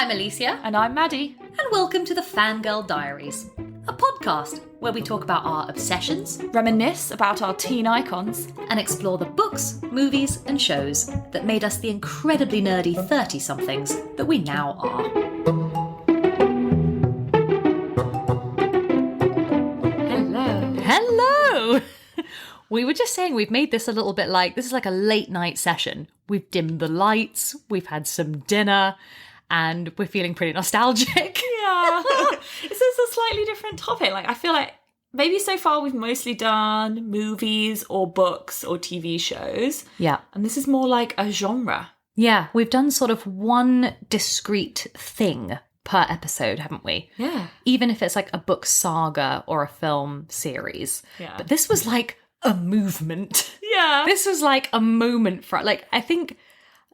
I'm Alicia. And I'm Maddie. And welcome to the Fangirl Diaries, a podcast where we talk about our obsessions, Reminisce about our teen icons, and explore the books, movies, and shows that made us the incredibly nerdy 30-somethings that we now are. Hello! We were just saying we've made this a little bit like, this is like a late night session. We've dimmed the lights, we've had some dinner, and we're feeling pretty nostalgic. Yeah. This is a slightly different topic. Like, I feel like maybe so far we've mostly done movies or books or TV shows. Yeah. And this is more like a genre. Yeah, we've done sort of one discrete thing per episode, haven't we? Yeah. Even if it's like a book saga or a film series. Yeah. But this was like a movement. Yeah. This was like a moment for, like, I think,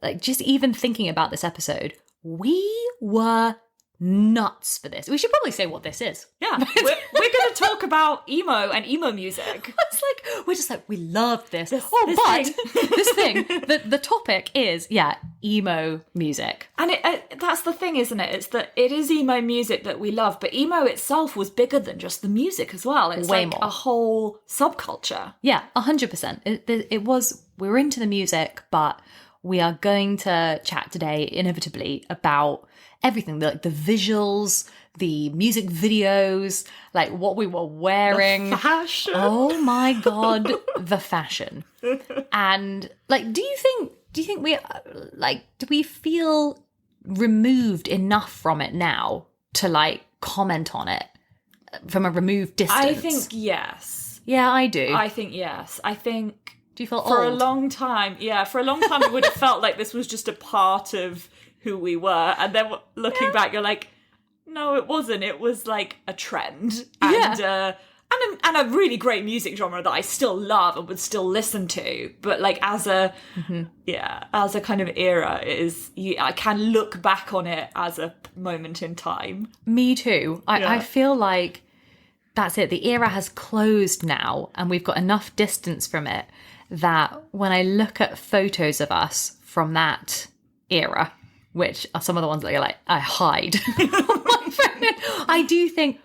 like, just even thinking about this episode, we were nuts for this. We should probably say what this is. Yeah. We're going to talk about emo and emo music. It's like, we're just like, we love this. This thing, the topic is, emo music. And that's the thing, isn't it? It's that it is emo music that we love, but emo itself was bigger than just the music as well. It's Way like more. a whole subculture. Yeah, 100%. It was, we were into the music, but we are going to chat today, inevitably, about everything, like the visuals, the music videos, like what we were wearing. The fashion. Oh my God, the fashion. And like, do you think we, like, do we feel removed enough from it now to like comment on it from a removed distance? I think yes. Yeah, I do. I think yes. I think Do you feel for old? a long time, it would have felt like this was just a part of who we were. And then looking back, you're like, no, it wasn't. It was like a trend. And, and a really great music genre that I still love and would still listen to. But like as a kind of era, I can look back on it as a moment in time. Me too. I feel like that's it. The era has closed now and we've got enough distance from it that when I look at photos of us from that era, which are some of the ones that you're like, I hide on my phone, I do think,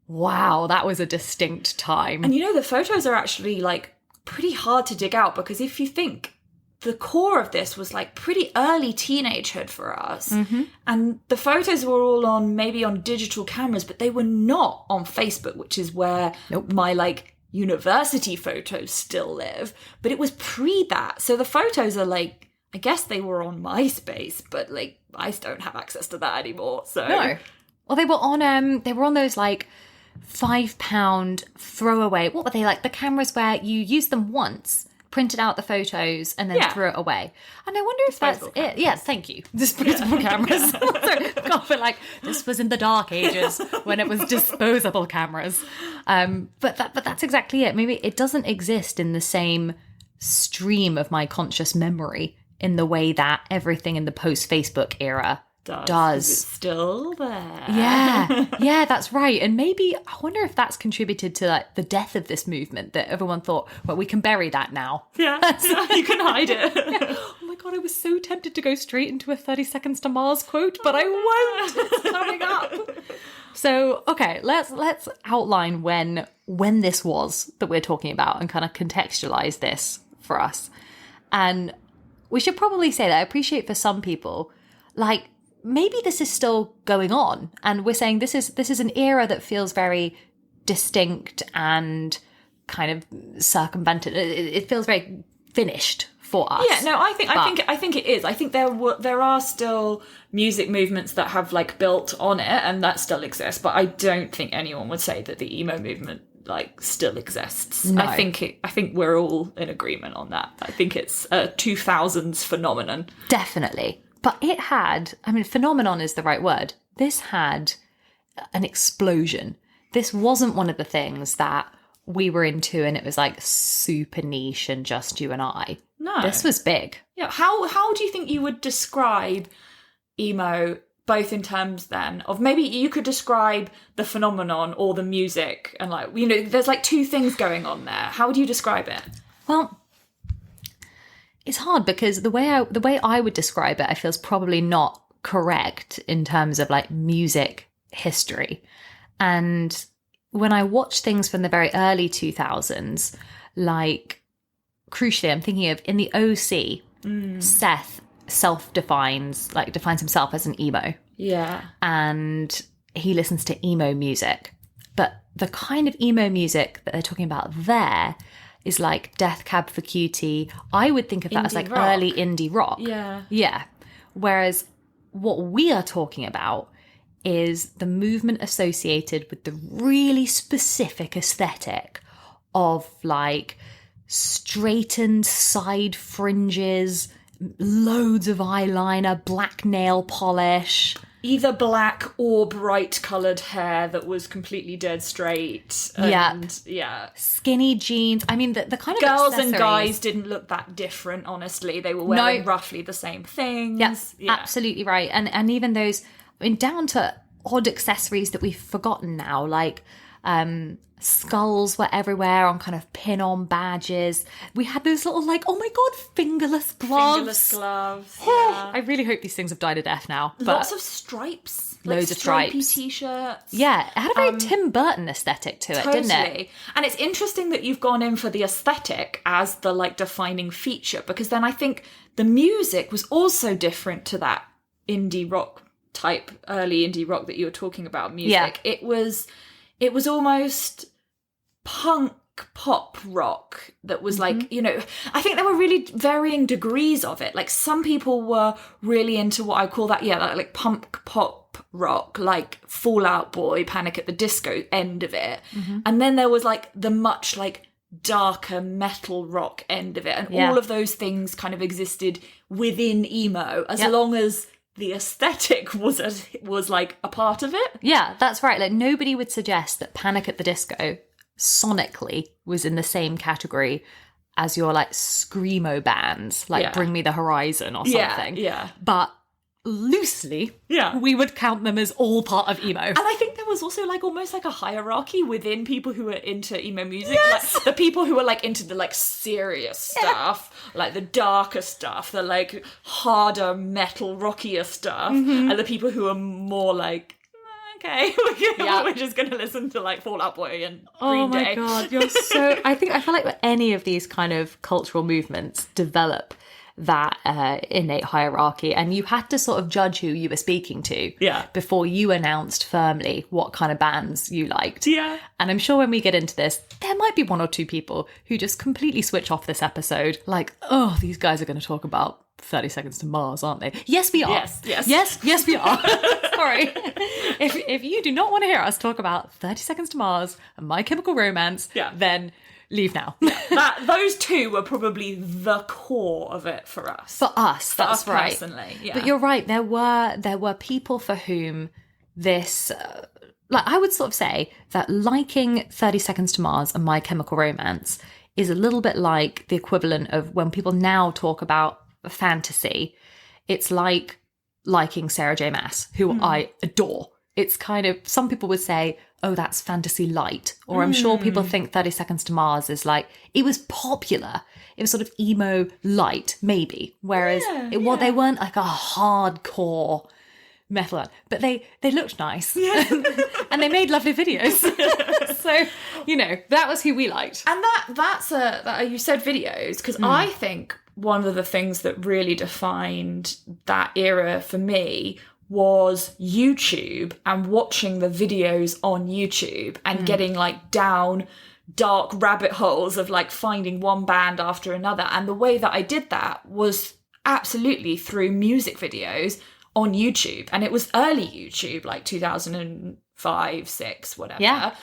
wow, that was a distinct time. And you know, the photos are actually like pretty hard to dig out because if you think the core of this was like pretty early teenagehood for us. Mm-hmm. And the photos were all maybe on digital cameras, but they were not on Facebook, which is where my like university photos still live. But it was pre that. So the photos are like, I guess they were on MySpace, but like I don't have access to that anymore. So no. Well, they were on those like £5 throwaway. What were they like? The cameras where you use them once, printed out the photos, and then threw it away. And I wonder if that's it. Yeah, thank you. Disposable cameras. God, but like this was in the dark ages when it was disposable cameras. But that's exactly it. Maybe it doesn't exist in the same stream of my conscious memory in the way that everything in the post-Facebook era does. It's still there. Yeah, that's right. And maybe, I wonder if that's contributed to like the death of this movement, that everyone thought, well, we can bury that now. Yeah, you can hide it. Yeah. Oh my God, I was so tempted to go straight into a 30 Seconds to Mars quote, but I won't. It's coming up. So, okay, let's outline when this was that we're talking about and kind of contextualize this for us. And we should probably say that I appreciate for some people, like, maybe this is still going on, and we're saying this is an era that feels very distinct and kind of circumvented. It feels very finished for us. Yeah, no, I think it is. I think there are still music movements that have like built on it, and that still exists. But I don't think anyone would say that the emo movement like still exists. No. I think we're all in agreement on that. I think it's a 2000s phenomenon. Definitely. But it had, I mean, phenomenon is the right word. This had an explosion. This wasn't one of the things that we were into and it was like super niche and just you and I. No. This was big. Yeah. How do you think you would describe emo, both in terms then of maybe you could describe the phenomenon or the music and like, you know, there's like two things going on there. How would you describe it? Well, it's hard because the way I would describe it, I feel is probably not correct in terms of like music history. And when I watch things from the very early 2000s, like crucially, I'm thinking of in the OC, Seth defines himself as an emo. Yeah. And he listens to emo music. But the kind of emo music that they're talking about there is like Death Cab for Cutie. I would think of that as like rock. early indie rock. Yeah. Yeah. Whereas what we are talking about is the movement associated with the really specific aesthetic of like straightened side fringes, loads of eyeliner, black nail polish. Either black or bright coloured hair that was completely dead straight. And, yeah. Skinny jeans. I mean, the kind of girls and accessories- guys didn't look that different, honestly. They were wearing roughly the same things. Yes, Yeah. absolutely right. And even those, I mean, down to odd accessories that we've forgotten now, like skulls were everywhere on kind of pin-on badges. We had those little like, oh my god, fingerless gloves. Fingerless gloves. Yeah. I really hope these things have died a death now. But Lots of stripes. Loads of stripy stripes. t-shirts. yeah, it had a very Tim Burton aesthetic to it, didn't it? And it's interesting that you've gone in for the aesthetic as the like defining feature, because then I think the music was also different to that indie rock type, early indie rock that you were talking about music. Yeah. It was almost punk pop rock that was like, you know, I think there were really varying degrees of it. Like some people were really into what I call that, like punk pop rock, like Fall Out Boy, Panic at the Disco end of it. And then there was like the much like darker metal rock end of it. And all of those things kind of existed within emo as long as the aesthetic was like a part of it. Yeah, that's right. Like nobody would suggest that Panic at the Disco sonically was in the same category as your like screamo bands, like Bring Me the Horizon or something. Yeah. But loosely, Yeah. we would count them as all part of emo. And I think there was also like almost like a hierarchy within people who were into emo music. Like the people who were like into the like serious stuff, like the darker stuff, the like harder metal rockier stuff, and the people who are more like, okay, we're just going to listen to like Fall Out Boy and Green Day. Oh my god, you're so... I feel like any of these kind of cultural movements develop that innate hierarchy, and you had to sort of judge who you were speaking to before you announced firmly what kind of bands you liked. Yeah. And I'm sure when we get into this, there might be one or two people who just completely switch off this episode, like, oh, these guys are going to talk about 30 Seconds to Mars, aren't they? Yes, we are. Yes, we are. Sorry. If you do not want to hear us talk about 30 Seconds to Mars and My Chemical Romance, then leave now. Those two were probably the core of it for us. For us, that's right. Personally, But you're right. There were people for whom this, like I would sort of say that liking 30 Seconds to Mars and My Chemical Romance is a little bit like the equivalent of when people now talk about fantasy. It's like liking Sarah J. Maas, who I adore. It's kind of, some people would say, oh, that's fantasy light. Or I'm sure people think 30 Seconds to Mars is like, it was popular. It was sort of emo light, maybe. Whereas they weren't like a hardcore metal band. But they looked nice. Yeah. And they made lovely videos. So, you know, that was who we liked. And that's you said videos, because I think one of the things that really defined that era for me was YouTube and watching the videos on YouTube and getting like down dark rabbit holes of like finding one band after another. And the way that I did that was absolutely through music videos on YouTube. And it was early YouTube, like 2005, 6, whatever. Yeah.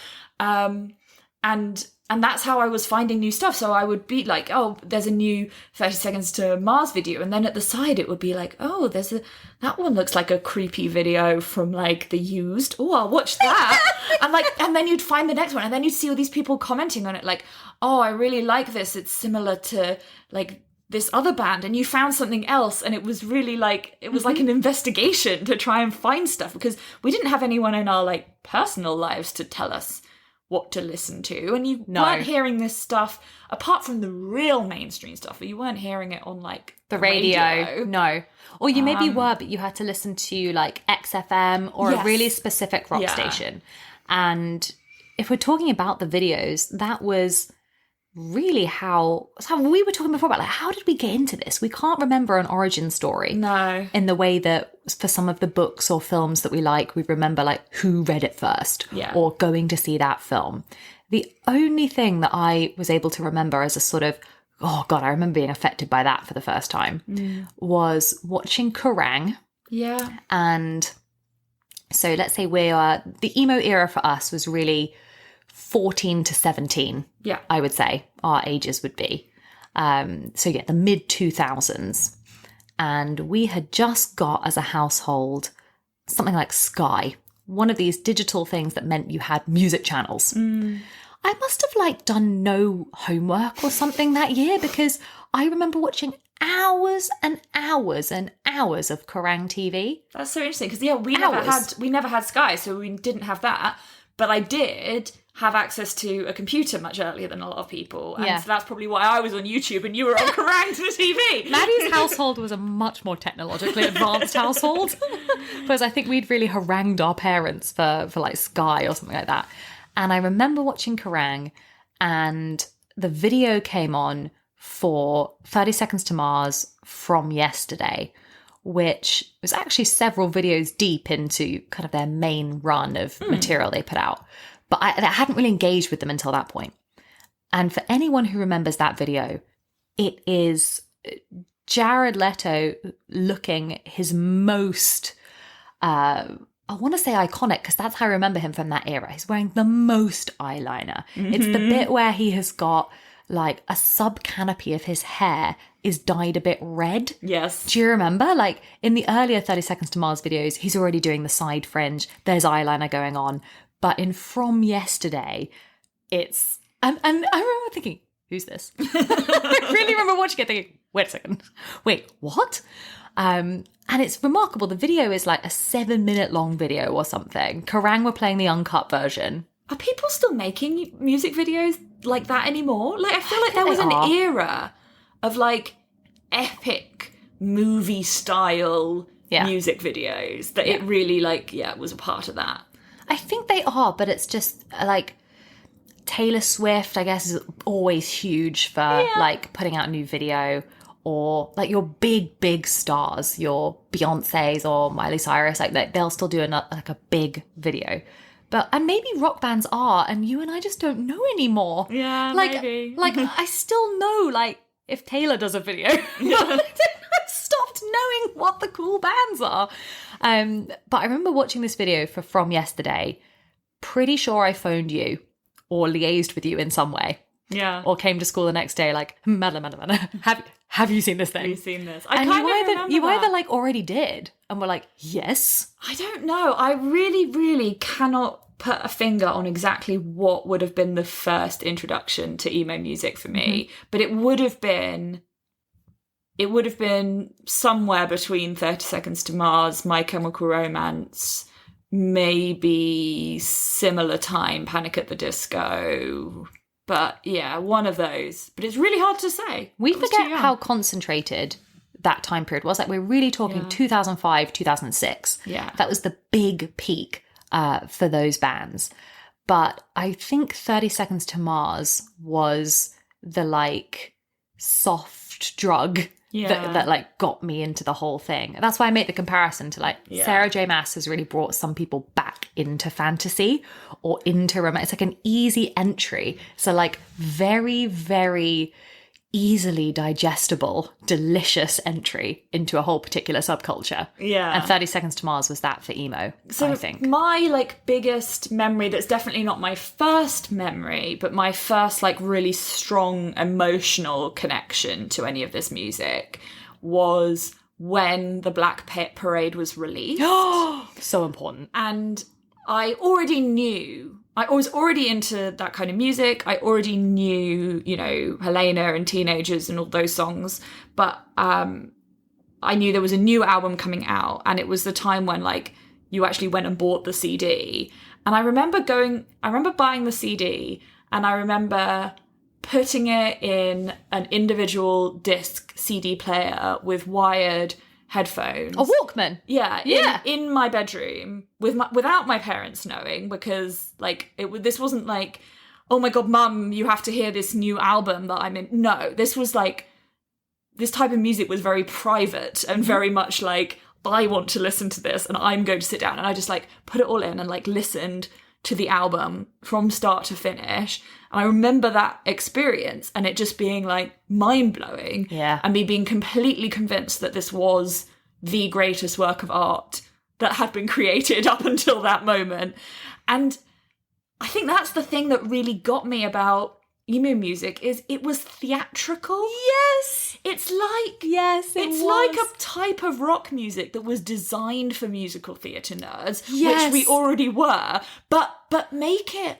And that's how I was finding new stuff. So I would be like, oh, there's a new 30 Seconds to Mars video. And then at the side, it would be like, oh, that one looks like a creepy video from like The Used. Oh, I'll watch that. and then you'd find the next one. And then you'd see all these people commenting on it like, oh, I really like this. It's similar to like this other band. And you found something else. And it was really like, it was like an investigation to try and find stuff, because we didn't have anyone in our like personal lives to tell us what to listen to, and you No. weren't hearing this stuff apart from the real mainstream stuff. You weren't hearing it on like The radio. No. Or you maybe were, but you had to listen to like XFM or a Yes. really specific rock Yeah. station. And if we're talking about the videos, that was really how we were talking before about, like, how did we get into this? We can't remember an origin story. No. In the way that for some of the books or films that we like, we remember like who read it first, Yeah. or going to see that film. The only thing that I was able to remember as a sort of, oh God, I remember being affected by that for the first time, was watching Kerrang! Yeah. And so let's say the emo era for us was really 14 to 17, Yeah. I would say our ages would be. So yeah, the mid 2000s. And we had just got as a household something like Sky, one of these digital things that meant you had music channels. I must have like done no homework or something that year, because I remember watching hours and hours and hours of Kerrang! TV. That's so interesting, because we Hours. never had Sky, so we didn't have that. But I did have access to a computer much earlier than a lot of people, and Yeah. so that's probably why I was on YouTube and you were on Kerrang! To the TV. Maddie's household was a much more technologically advanced household, because I think we'd really harangued our parents for like Sky or something like that. And I remember watching Kerrang! And the video came on for 30 Seconds to Mars From Yesterday, which was actually several videos deep into kind of their main run of material they put out. But I hadn't really engaged with them until that point. And for anyone who remembers that video, it is Jared Leto looking his most, I want to say iconic, because that's how I remember him from that era. He's wearing the most eyeliner. It's the bit where he has got like a sub canopy of his hair is dyed a bit red. Yes. Do you remember? Like in the earlier 30 Seconds to Mars videos, he's already doing the side fringe. There's eyeliner going on. But in From Yesterday, it's... And I remember thinking, who's this? I really remember watching it thinking, wait a second. Wait, what? And it's remarkable. The video is like a 7-minute long video or something. Kerrang! Were playing the uncut version. Are people still making music videos like that anymore? Like, I feel like there was they an are. era of like epic movie style music videos that it really was a part of that. I think they are, but it's just like Taylor Swift, I guess, is always huge for like putting out a new video, or like your big stars, your Beyoncé's or Miley Cyrus, like they'll still do a big video. And maybe rock bands are, and you and I just don't know anymore. Yeah, like, maybe. Like, I still know, like, if Taylor does a video. I've stopped knowing what the cool bands are. But I remember watching this video for From Yesterday. Pretty sure I phoned you or liaised with you in some way. Yeah. Or came to school the next day like, Madeline, have you seen this thing? Have you seen this? And you either that. like already did and were like, yes. I don't know. I really, really cannot put a finger on exactly what would have been the first introduction to emo music for me, but it would have been somewhere between 30 Seconds to Mars, My Chemical Romance, maybe similar time, Panic at the Disco. But yeah, one of those. But it's really hard to say. We I was forget too young. how concentrated that time period was. Like, we're really talking 2005, 2006. Yeah. That was the big peak for those bands. But I think 30 Seconds to Mars was the like soft drug that like got me into the whole thing. That's why I make the comparison to like Sarah J. Maas has really brought some people back into fantasy or into romance. It's like an easy entry. So like very, very easily digestible, delicious entry into a whole particular subculture. Yeah. And 30 Seconds to Mars was that for emo, So I think. my like biggest memory, that's definitely not my first memory, but my first like really strong emotional connection to any of this music was when the Black Pit Parade was released. So important. And I was already into that kind of music. I already knew, Helena and Teenagers and all those songs. But I knew there was a new album coming out. And it was the time when, like, you actually went and bought the CD. And I remember buying the CD, and I remember putting it in an individual disc CD player with wired headphones. A Walkman. Yeah. In my bedroom without my parents knowing, because like this wasn't like, oh my God, Mum, you have to hear this new album that I'm in. No, this was like, this type of music was very private and very much like, I want to listen to this and I'm going to sit down. And I just like put it all in and like listened to the album from start to finish. And I remember that experience and it just being like mind-blowing. Yeah. And me being completely convinced that this was the greatest work of art that had been created up until that moment. And I think that's the thing that really got me about emo music, is it was theatrical. Yes. It's like a type of rock music that was designed for musical theatre nerds, Yes. which we already were, but make it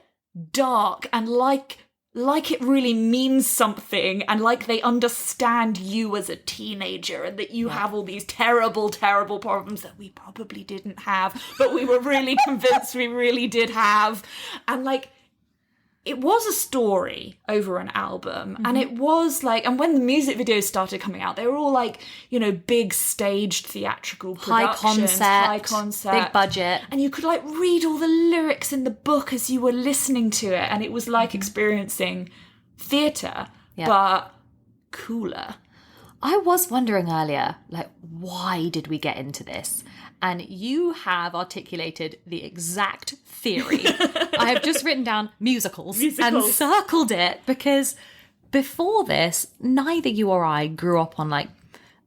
dark and like it really means something, and like they understand you as a teenager and that you have all these terrible, terrible problems that we probably didn't have, but we were really convinced we really did have. And like, it was a story over an album, and it was like, and when the music videos started coming out, they were all like, you know, big staged theatrical productions, high concept, big budget, and you could like read all the lyrics in the book as you were listening to it, and it was like experiencing theatre, but cooler. I was wondering earlier, like, why did we get into this? And you have articulated the exact theory. I have just written down musicals and circled it, because before this, neither you or I grew up on like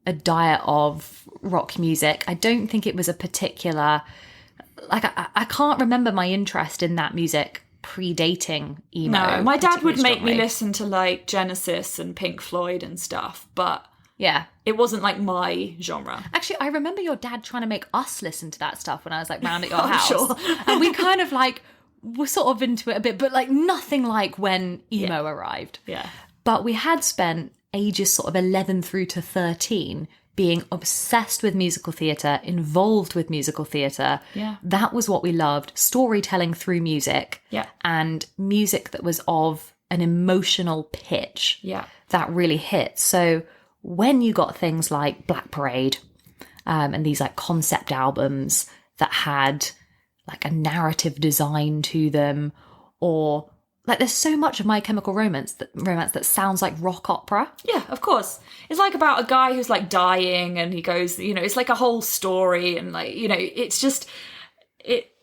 a diet of rock music. I don't think it was a particular, like, I can't remember my interest in that music predating emo. No, my dad would make strongly. me listen to like Genesis and Pink Floyd and stuff, but Yeah. it wasn't like my genre. Actually, I remember your dad trying to make us listen to that stuff when I was like round at your house. Sure. And we kind of like were sort of into it a bit, but like nothing like when emo arrived. Yeah. But we had spent ages sort of 11 through to 13 being obsessed with musical theatre, involved with musical theatre. Yeah. That was what we loved. Storytelling through music. Yeah. And music that was of an emotional pitch. Yeah. That really hit. So when you got things like Black Parade and these like concept albums that had like a narrative design to them, or like there's so much of My Chemical Romance that sounds like rock opera. Yeah, of course. It's like about a guy who's like dying and he goes, you know, it's like a whole story, and like, you know, it's just, it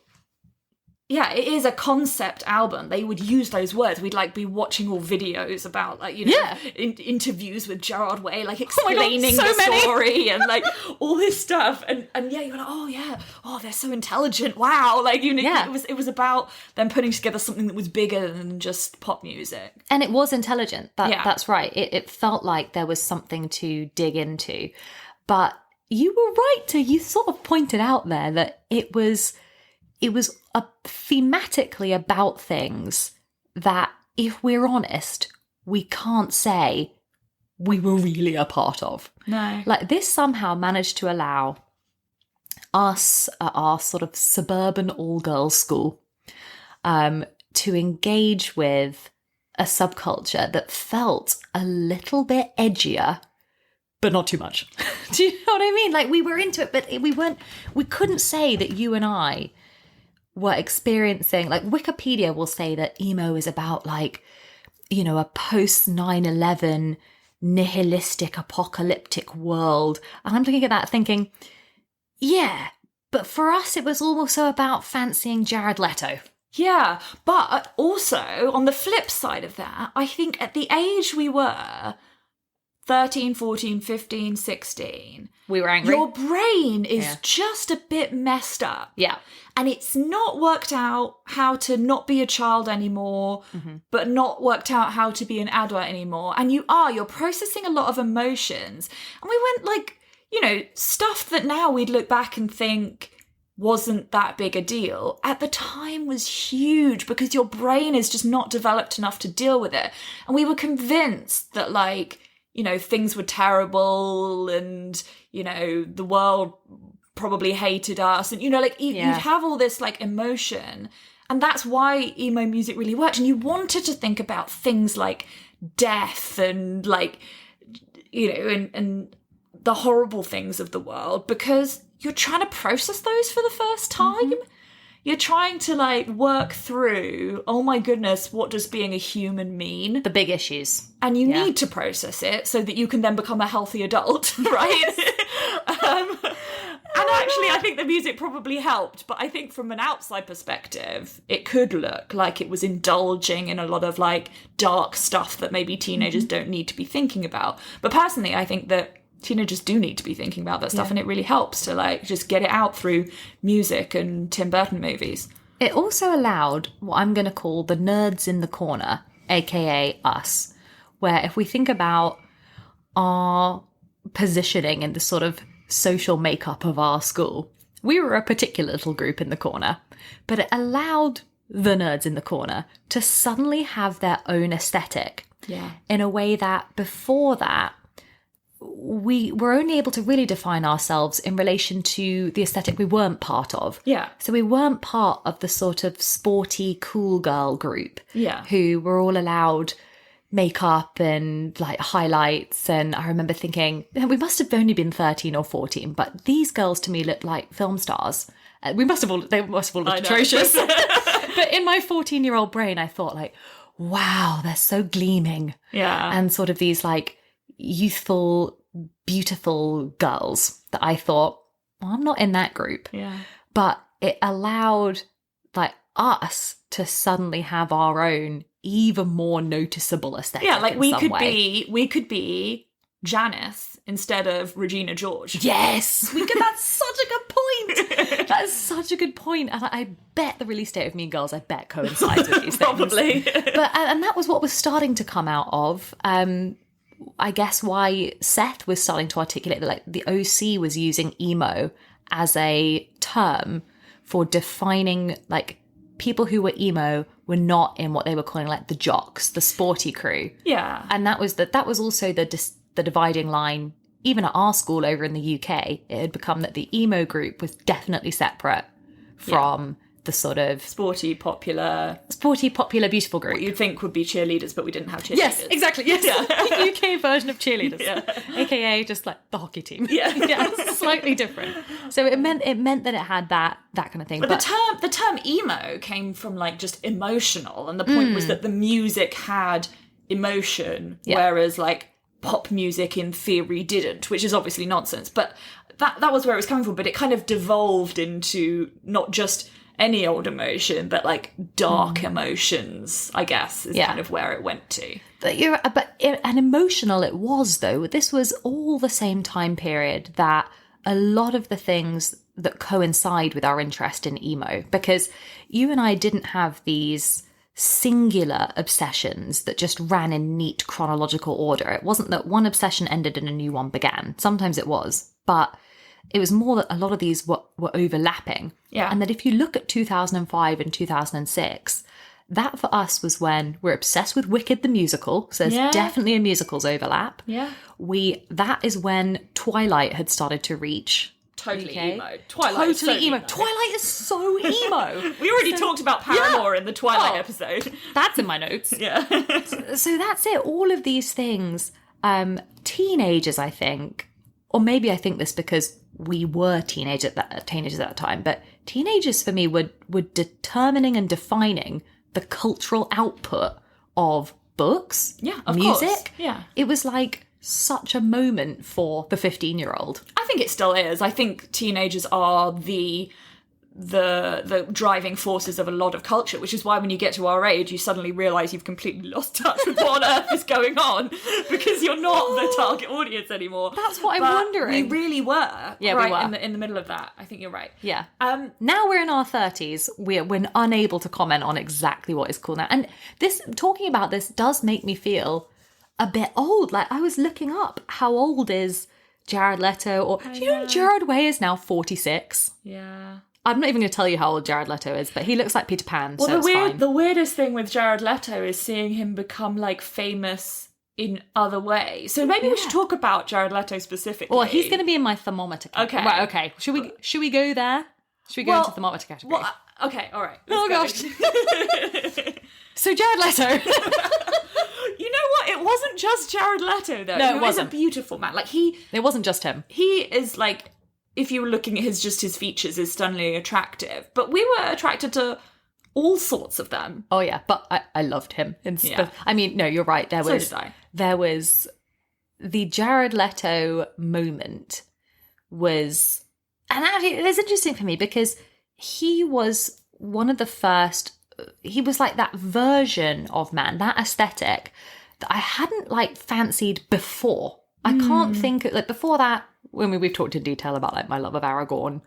is a concept album. They would use those words. We'd like be watching all videos about like, you know, interviews with Gerard Way, like explaining the story and like all this stuff. And yeah, you're like, oh yeah, oh, they're so intelligent. Wow. Like, you know, it was about them putting together something that was bigger than just pop music. And it was intelligent. That's right. It felt like there was something to dig into. But you were right you sort of pointed out there that it was thematically about things that, if we're honest, we can't say we were really a part of. No. Like, this somehow managed to allow us at our sort of suburban all-girls school to engage with a subculture that felt a little bit edgier, but not too much. Do you know what I mean? Like, we were into it, but we couldn't say that you and I were experiencing, like, Wikipedia will say that emo is about, like, you know, a post 9/11 nihilistic apocalyptic world. And I'm looking at that thinking, yeah, but for us it was also about fancying Jared Leto. Yeah, but also on the flip side of that, I think at the age we were, 13, 14, 15, 16, we were angry. Your brain is just a bit messed up. Yeah. And it's not worked out how to not be a child anymore, but not worked out how to be an adult anymore. And you're processing a lot of emotions. And we went like, you know, stuff that now we'd look back and think wasn't that big a deal, at the time was huge, because your brain is just not developed enough to deal with it. And we were convinced that, like, you know, things were terrible and, you know, the world probably hated us. And, you know, like, you'd have all this, like, emotion. And that's why emo music really worked. And you wanted to think about things like death and, like, you know, and the horrible things of the world, because you're trying to process those for the first time. You're trying to, like, work through, oh my goodness, what does being a human mean? The big issues. And you need to process it so that you can then become a healthy adult, right? And actually, I think the music probably helped, but I think from an outside perspective, it could look like it was indulging in a lot of, like, dark stuff that maybe teenagers don't need to be thinking about. But personally, I think that teenagers do need to be thinking about that stuff, and it really helps to, like, just get it out through music and Tim Burton movies. It also allowed what I'm going to call the nerds in the corner, aka us, where if we think about our positioning in the sort of social makeup of our school, we were a particular little group in the corner, but it allowed the nerds in the corner to suddenly have their own aesthetic in a way that before that, we were only able to really define ourselves in relation to the aesthetic we weren't part of. Yeah. So we weren't part of the sort of sporty, cool girl group who were all allowed makeup and, like, highlights. And I remember thinking, we must have only been 13 or 14, but these girls to me looked like film stars. They must have all looked atrocious. But in my 14-year-old brain, I thought, like, wow, they're so gleaming. Yeah. And sort of these, like, youthful, beautiful girls that I thought, well, I'm not in that group. Yeah. But it allowed, like, us to suddenly have our own even more noticeable aesthetic. Yeah, like, we could be Janice instead of Regina George. Yes, we could. That's such a good point. That is such a good point. And I bet the release date of Mean Girls, I bet, coincides with these things. Probably. But and that was what was starting to come out of. I guess why Seth was starting to articulate that, like, the OC was using emo as a term for defining, like, people who were emo were not in what they were calling, like, the jocks, the sporty crew. Yeah. And that was also the dividing line. Even at our school over in the UK, it had become that the emo group was definitely separate from the sort of sporty, popular, beautiful group. What you'd think would be cheerleaders, but we didn't have cheerleaders. Yes, exactly. Yes, UK version of cheerleaders, aka just like the hockey team. Yeah, slightly different. So it meant that it had that kind of thing. But the term emo came from, like, just emotional, and the point was that the music had emotion, whereas, like, pop music in theory didn't, which is obviously nonsense. But that was where it was coming from. But it kind of devolved into not just any old emotion, but, like, dark emotions, I guess, is kind of where it went to. And emotional it was, though. This was all the same time period that a lot of the things that coincide with our interest in emo, because you and I didn't have these singular obsessions that just ran in neat chronological order. It wasn't that one obsession ended and a new one began. Sometimes it was, but it was more that a lot of these were overlapping. Yeah. And that if you look at 2005 and 2006, that for us was when we're obsessed with Wicked the musical. So there's definitely a musicals overlap. Yeah. That is when Twilight had started to reach. Totally UK. emo. Twilight Totally emo. Twilight is so emo. We already talked about Paramore in the Twilight episode. That's in my notes. Yeah. So that's it. All of these things, teenagers, I think, or maybe I think this because we were teenagers at that time, but teenagers for me were determining and defining the cultural output of books, of music. Course. Yeah. It was like such a moment for the 15-year-old. I think it still is. I think teenagers are the driving forces of a lot of culture, which is why when you get to our age, you suddenly realise you've completely lost touch with what on earth is going on, because you're not the target audience anymore. That's what I'm wondering. We really were. Yeah, right, we were. in the middle of that. I think you're right. Yeah. Now we're in our 30s. We're unable to comment on exactly what is cool now. And talking about this does make me feel a bit old. Like, I was looking up how old is Jared Leto, or do you know Gerard Way is now 46? Yeah. I'm not even going to tell you how old Jared Leto is, but he looks like Peter Pan, so it's fine. The weirdest thing with Jared Leto is seeing him become, like, famous in other ways. So maybe we should talk about Jared Leto specifically. Well, he's going to be in my thermometer category. Okay. Right, okay. Should we go there? Should we go into thermometer category? Well, okay, all right. Oh, gosh. So Jared Leto. You know what? It wasn't just Jared Leto, though. No, it He wasn't. was a beautiful man. Like, It wasn't just him. he is, like, if you were looking at his features, is stunningly attractive. But we were attracted to all sorts of them. Oh yeah, but I loved him. Yeah. I mean, no, you're right. So did I. There was the Jared Leto moment was, and actually it's interesting for me because he was one of the first. He was like that version of man, that aesthetic that I hadn't like fancied before. I can't think like before that. When we've talked in detail about like my love of Aragorn.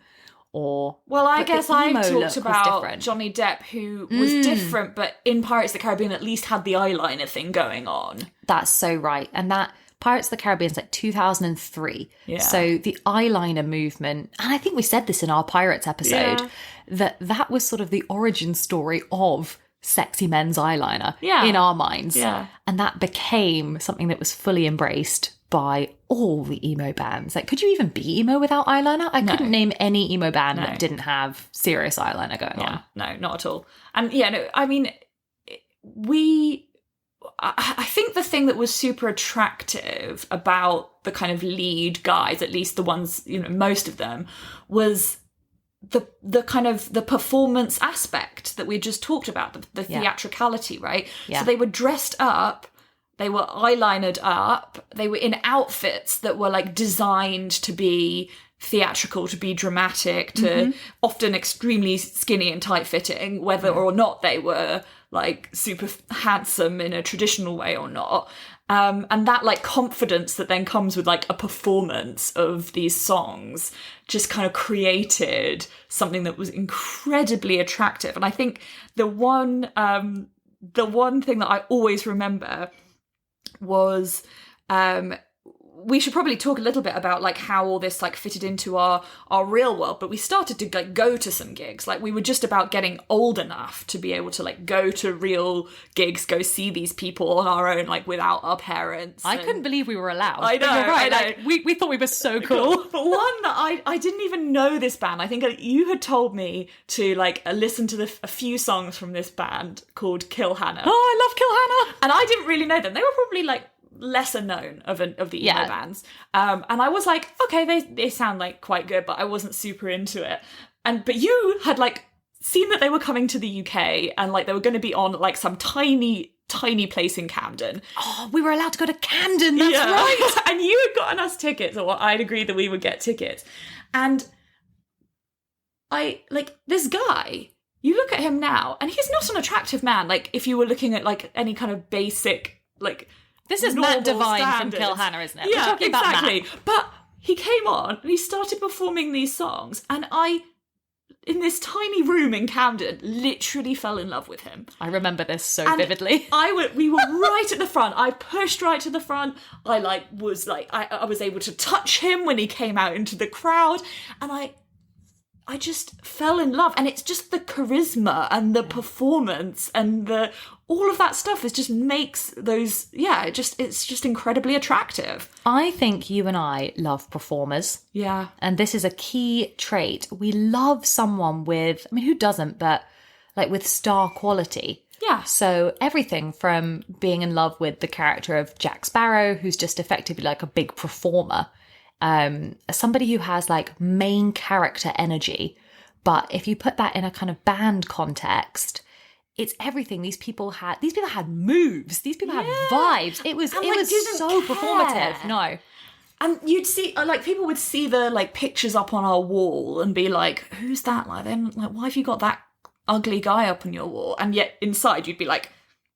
Well, I guess I talked about different. Johnny Depp, who was different, but in Pirates of the Caribbean at least had the eyeliner thing going on. That's so right. And that Pirates of the Caribbean is like 2003. Yeah. So the eyeliner movement, and I think we said this in our Pirates episode, that was sort of the origin story of sexy men's eyeliner in our minds. Yeah. And that became something that was fully embraced by all the emo bands. Like, could you even be emo without eyeliner? I couldn't name any emo band that didn't have serious eyeliner going on. No, not at all. And I mean, I think the thing that was super attractive about the kind of lead guys, at least the ones, most of them, was the kind of the performance aspect that we just talked about, the theatricality, right? Yeah. So they were dressed up, they were eyelinered up, they were in outfits that were like designed to be theatrical, to be dramatic, to often extremely skinny and tight-fitting, whether or not they were like super handsome in a traditional way or not. And that like confidence that then comes with like a performance of these songs just kind of created something that was incredibly attractive. And I think the one thing that I always remember was we should probably talk a little bit about like how all this like fitted into our real world, but we started to like go to some gigs. Like we were just about getting old enough to be able to like go to real gigs, go see these people on our own, like without our parents. I couldn't believe we were allowed. I know, You're right. I know. Like, we thought we were so cool. But one that I didn't even know this band. I think you had told me to like listen to a few songs from this band called Kill Hannah. Oh, I love Kill Hannah. And I didn't really know them. They were probably like lesser known of the emo bands. And I was like, okay, they sound like quite good, but I wasn't super into it. But you had like seen that they were coming to the UK and like they were going to be on like some tiny place in Camden. Oh, we were allowed to go to Camden, that's right. And you had gotten us tickets, or I'd agreed that we would get tickets. And I, like, this guy, you look at him now, and he's not an attractive man. Like, if you were looking at like any kind of basic, like, this is normal Matt Devine standards. from Kill Hannah, isn't it? Yeah, We're talking exactly. About Matt. But he came on and he started performing these songs, and I, in this tiny room in Camden, literally fell in love with him. I remember this so vividly. We were right at the front. I pushed right to the front. I was able to touch him when he came out into the crowd, and I just fell in love. And it's just the charisma and the performance and all of that stuff just makes those, it's just incredibly attractive. I think you and I love performers. Yeah. And this is a key trait. We love someone with, I mean, who doesn't, but like with star quality. Yeah. So everything from being in love with the character of Jack Sparrow, who's just effectively like a big performer, somebody who has like main character energy. But if you put that in a kind of band context, it's everything. These people had moves. These people had vibes. It was so performative. No. And you'd see, like, people would see the, like, pictures up on our wall and be like, who's that? Like, then, like, why have you got that ugly guy up on your wall? And yet inside you'd be like,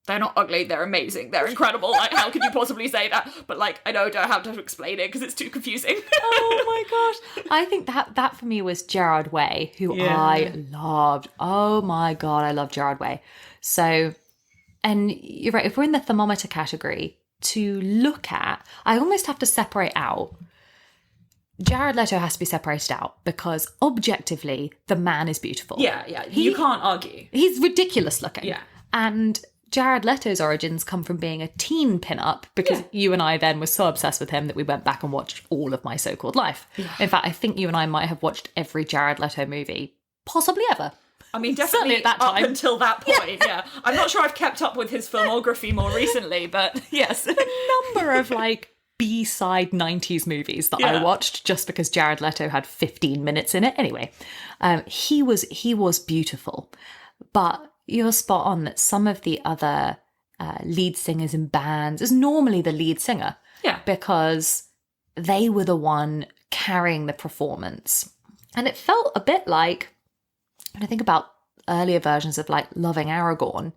they're not ugly, they're amazing, they're incredible. Like, how could you possibly say that? But, like, I don't know how to explain it because it's too confusing. Oh my gosh. I think that for me was Gerard Way, who I loved. Oh my God, I love Gerard Way. So, and you're right, if we're in the thermometer category, to look at, I almost have to separate out. Jared Leto has to be separated out because objectively, the man is beautiful. Yeah, you can't argue. He's ridiculous looking. Yeah. And Jared Leto's origins come from being a teen pinup, because you and I then were so obsessed with him that we went back and watched all of My So-Called Life. Yeah. In fact, I think you and I might have watched every Jared Leto movie, possibly ever. I mean, definitely at that time. Up until that point, yeah. I'm not sure I've kept up with his filmography more recently, but yes. The number of, like, B-side 90s movies that I watched just because Jared Leto had 15 minutes in it. Anyway, he was beautiful. But you're spot on that some of the other lead singers in bands is normally the lead singer. Yeah. Because they were the one carrying the performance. And it felt a bit like, when I think about earlier versions of like Loving Aragorn,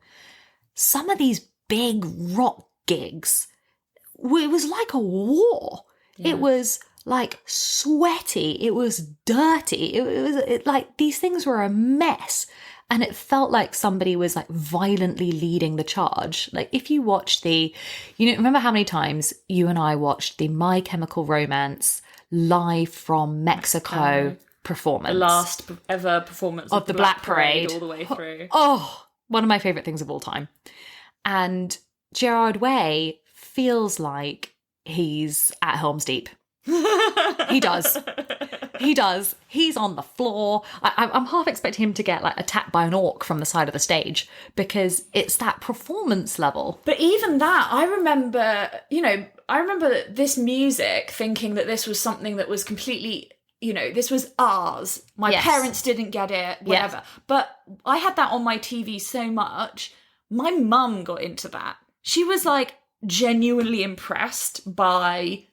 some of these big rock gigs, it was like a war. Yeah. It was like sweaty. It was dirty. It was like these things were a mess. And it felt like somebody was like violently leading the charge. Like if you watched remember how many times you and I watched the My Chemical Romance live from Mexico performance. The last ever performance of the Black Parade all the way through. Oh, one of my favourite things of all time. And Gerard Way feels like he's at Helm's Deep. He does. He does. He's on the floor. I'm half expecting him to get like attacked by an orc from the side of the stage, because it's that performance level. But even that, I remember this music, thinking that this was something that was completely, this was ours. My parents didn't get it, whatever. Yes. But I had that on my TV so much. My mum got into that. She was like genuinely impressed by,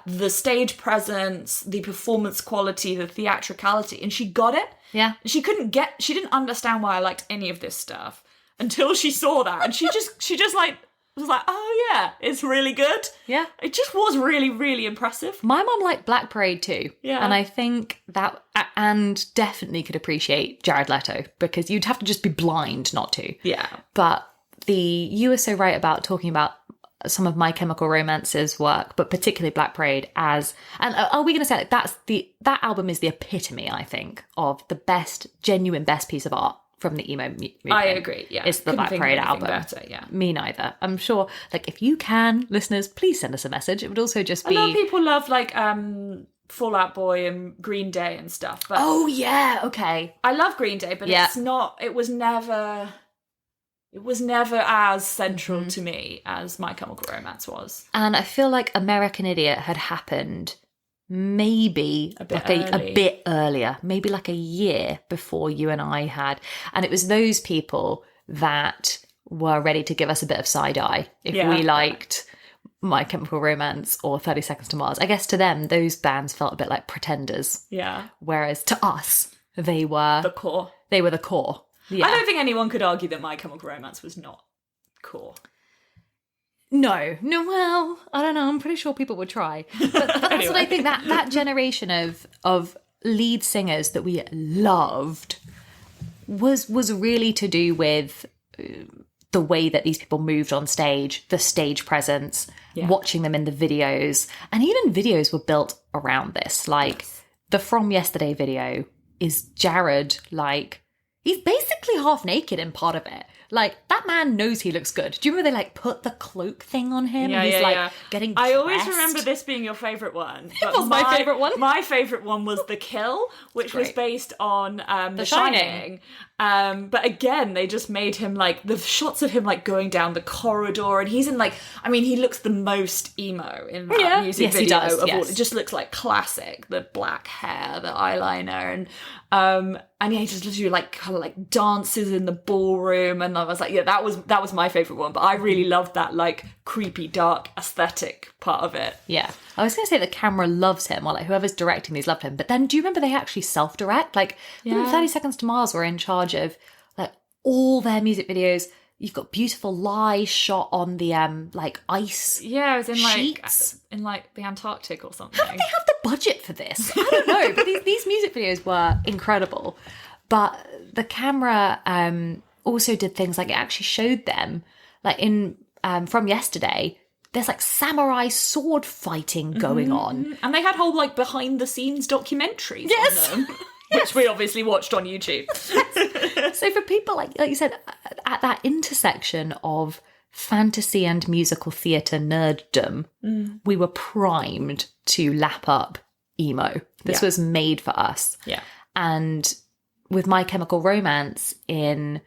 the stage presence, the performance quality, the theatricality, and she got it. Yeah. She didn't understand why I liked any of this stuff until she saw that. And she just like, was like, oh yeah, it's really good. Yeah. It just was really, really impressive. My mum liked Black Parade too. Yeah. And I think that, and definitely could appreciate Jared Leto, because you'd have to just be blind not to. Yeah. But you were so right about talking about some of My Chemical Romance's work, but particularly Black Parade and are we going to say like that album is the epitome, I think, of the genuine best piece of art from the emo movement. I agree, yeah. It's the Black Parade album. Better, yeah. Me neither. I'm sure, like, if you can, listeners, please send us a message. It would also just be... A lot of people love, like, Fall Out Boy and Green Day and stuff. But oh, yeah, okay. I love Green Day, but it was never as central to me as My Chemical Romance was. And I feel like American Idiot had happened maybe a bit earlier, maybe like a year before you and I had. And it was those people that were ready to give us a bit of side eye if we liked My Chemical Romance or 30 Seconds to Mars. I guess to them, those bands felt a bit like Pretenders. Yeah. Whereas to us, they were... the core. They were the core. Yeah. I don't think anyone could argue that My Chemical Romance was not core. No, well, I don't know. I'm pretty sure people would try. But that's anyway. What I think, that generation of lead singers that we loved was really to do with the way that these people moved on stage, the stage presence, watching them in the videos. And even videos were built around this. Like, the From Yesterday video is Jared, like... He's basically half naked in part of it. Like, that man knows he looks good. Do you remember they, like, put the cloak thing on him? Yeah, he's, getting dressed. I always remember this being your favourite one. It was my favourite one. My favourite one was The Kill, which was based on The Shining. But again, they just made him, like, the shots of him, like, going down the corridor, and he's in, like, I mean, he looks the most emo in that music video. He does, of all. It just looks like classic. The black hair, the eyeliner, and he just literally like kind of like dances in the ballroom, and I was like, that was my favourite one. But I really loved that like creepy, dark aesthetic part of it. Yeah, I was going to say the camera loves him, or like whoever's directing these loved him. But then, do you remember they actually self-direct? Like, 30 Seconds to Mars were in charge of like all their music videos. You've got Beautiful Lies shot on the like ice. Yeah, it was in sheets. in like the Antarctic or something. How did they have the budget for this? I don't know, but these music videos were incredible. But the camera also did things like it actually showed them, like in From Yesterday, there's like samurai sword fighting going on. And they had whole like behind the scenes documentaries on them. which we obviously watched on YouTube. So for people like you said, at that intersection of fantasy and musical theatre nerddom, we were primed to lap up emo. This was made for us. Yeah. And with My Chemical Romance in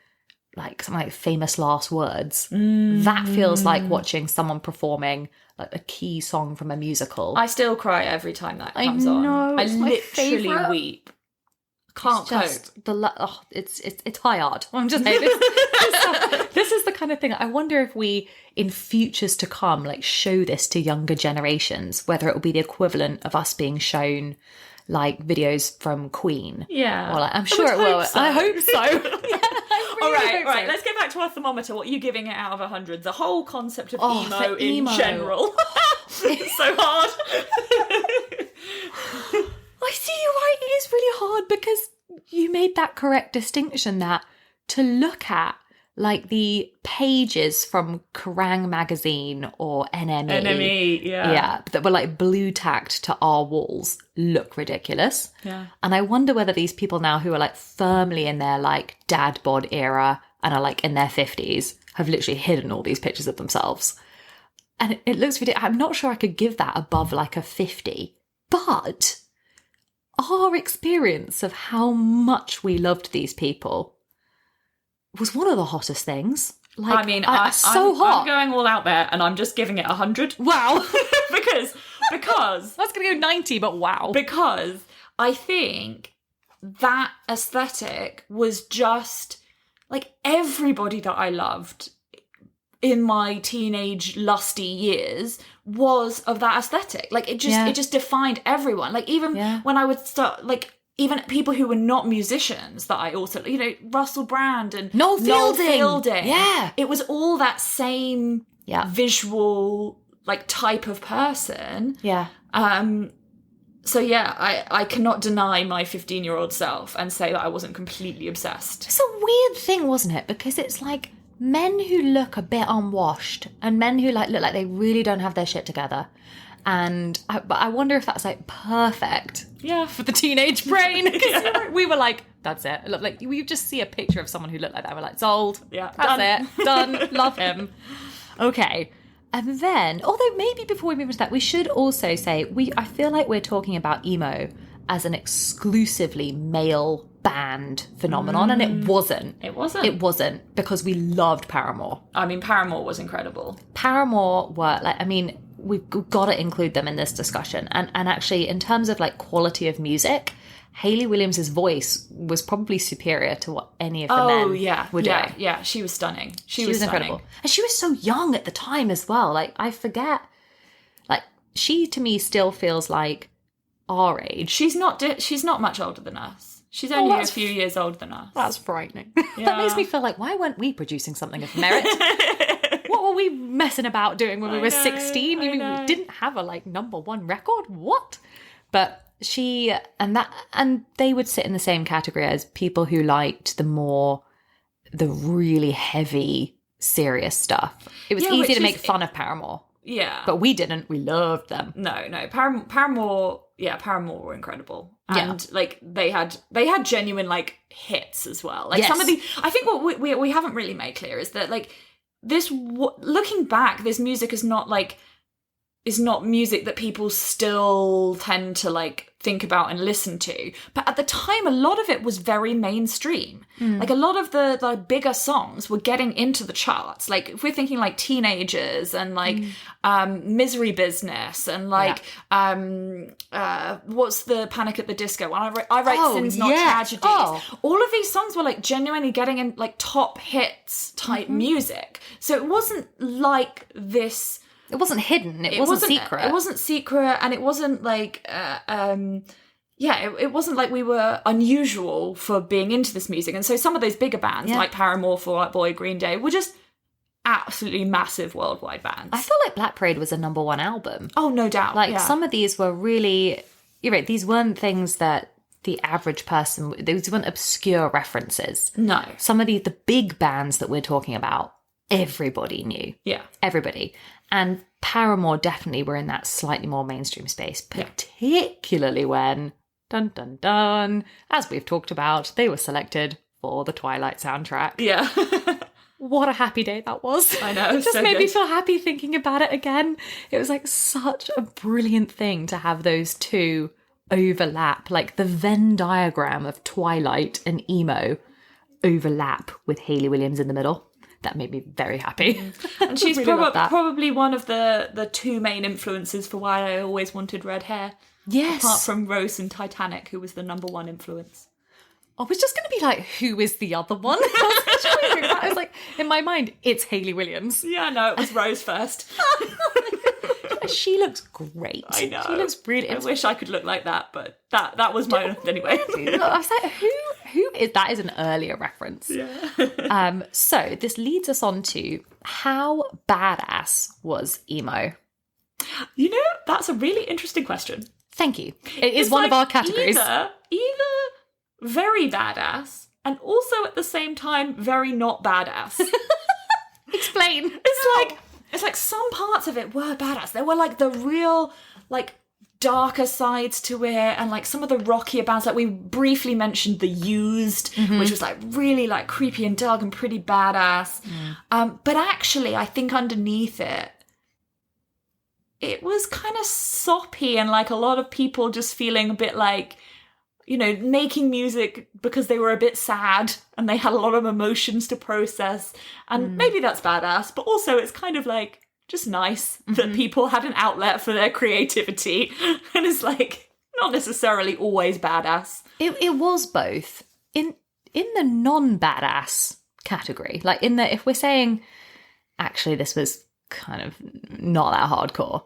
like something like Famous Last Words, that feels like watching someone performing like a key song from a musical. I still cry every time that comes on. I it's my literally favourite. weep. Can't cope. It's high art. I'm just saying this is the kind of thing. I wonder if we, in futures to come, like show this to younger generations, whether it will be the equivalent of us being shown like videos from Queen. Yeah. Or like, I'm sure it will. So. I hope so. Yeah, I all really hope right. so. Let's go back to our thermometer. What are you giving it out of 100? The whole concept of the emo in general. It's so hard. I see you're right. It is really hard because you made that correct distinction that to look at like the pages from Kerrang magazine or NME, yeah, that were like blue tacked to our walls look ridiculous. Yeah. And I wonder whether these people now who are like firmly in their like dad bod era and are like in their 50s have literally hidden all these pictures of themselves. And it looks ridiculous. I'm not sure I could give that above like a 50, but our experience of how much we loved these people was one of the hottest things. Like, I mean, I'm hot. I'm going all out there, and I'm just giving it 100. Wow. because That's going to go 90, but wow. Because I think that aesthetic was just like everybody that I loved in my teenage lusty years was of that aesthetic. Like it just defined everyone. Like even when I would start, like even people who were not musicians that I also, you know, Russell Brand and Noel Fielding. Yeah. It was all that same visual like type of person. Yeah. So yeah, I cannot deny my 15-year-old self and say that I wasn't completely obsessed. It's a weird thing, wasn't it? Because it's like men who look a bit unwashed and men who like look like they really don't have their shit together. And I wonder if that's like perfect for the teenage brain. Because we were like, that's it. Like we just see a picture of someone who looked like that. We're like, sold. Yeah, that's it. Done. Love him. Okay. And then, although maybe before we move into that, we should also say I feel like we're talking about emo as an exclusively male band phenomenon, and it wasn't. It wasn't. It wasn't, because we loved Paramore. I mean, Paramore was incredible. Paramore were like, I mean, we've got to include them in this discussion. And actually, in terms of like quality of music, Hayley Williams' voice was probably superior to what any of the men were doing. Yeah, she was stunning. She was incredible. And she was so young at the time as well. Like, I forget. Like, she to me still feels like our age. She's not much older than us. She's only a few years older than us. That's frightening. That makes me feel like, why weren't we producing something of merit? What were we messing about doing when we were 16? We didn't have a like #1 record. What? But she and they would sit in the same category as people who liked the really heavy, serious stuff. It was easy to make fun of Paramore. Yeah. But we didn't. We loved them. No. Paramore were incredible. And like they had genuine like hits as well. Like some of the, I think what we haven't really made clear is that like this, looking back, this music is not music that people still tend to like think about and listen to. But at the time, a lot of it was very mainstream. Like a lot of the bigger songs were getting into the charts. Like if we're thinking like Teenagers and like Misery Business and like what's the Panic at the Disco? I write Sins Not Tragedies. All of these songs were like genuinely getting in like top hits type music. So it wasn't like this. It wasn't hidden. It wasn't secret. It wasn't secret, and it wasn't like, it wasn't like we were unusual for being into this music. And so some of those bigger bands, like Paramore, Fall Out Boy, Green Day, were just absolutely massive worldwide bands. I feel like Black Parade was a #1 album. Oh, no doubt. Like some of these were really, you're right, these weren't things that the average person, these weren't obscure references. No. Some of the big bands that we're talking about, everybody knew. Yeah. Everybody. And Paramore definitely were in that slightly more mainstream space, particularly when dun dun dun, as we've talked about, they were selected for the Twilight soundtrack. Yeah. What a happy day that was. I know. It just so made me good. feel happy thinking about it again. It was like such a brilliant thing to have those two overlap, like the Venn diagram of Twilight and emo overlap with Hayley Williams in the middle. That made me very happy. And she's Really love that. probably one of the two main influences for why I always wanted red hair. Yes. Apart from Rose and Titanic, who was the number one influence. I was just going to be like, who is the other one? I was like, in my mind, it's Hayley Williams. Yeah, no, it was Rose first. She looks great. I know. She looks really... I wish I could look like that, but that was mine anyway. I was like, who is... That is an earlier reference. Yeah. So this leads us on to how badass was emo? You know, that's a really interesting question. Thank you. It is It's one of like our categories. Either very badass and also at the same time very not badass. Explain. It's like some parts of it were badass. There were like the real like darker sides to it, and like some of the rockier bands. Like we briefly mentioned The Used, which was like really like creepy and dark and pretty badass. But actually, I think underneath it, it was kind of soppy and like a lot of people just feeling a bit like, you know, making music because they were a bit sad and they had a lot of emotions to process. And maybe that's badass, but also it's kind of like just nice that people had an outlet for their creativity. And it's like not necessarily always badass. It was both. In the non-badass category, like in the, if we're saying, actually this was kind of not that hardcore,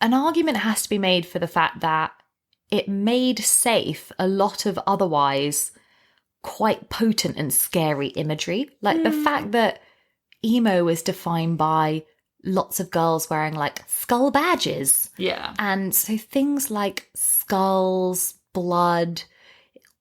an argument has to be made for the fact that it made safe a lot of otherwise quite potent and scary imagery. Like the fact that emo was defined by lots of girls wearing like skull badges. Yeah. And so things like skulls, blood,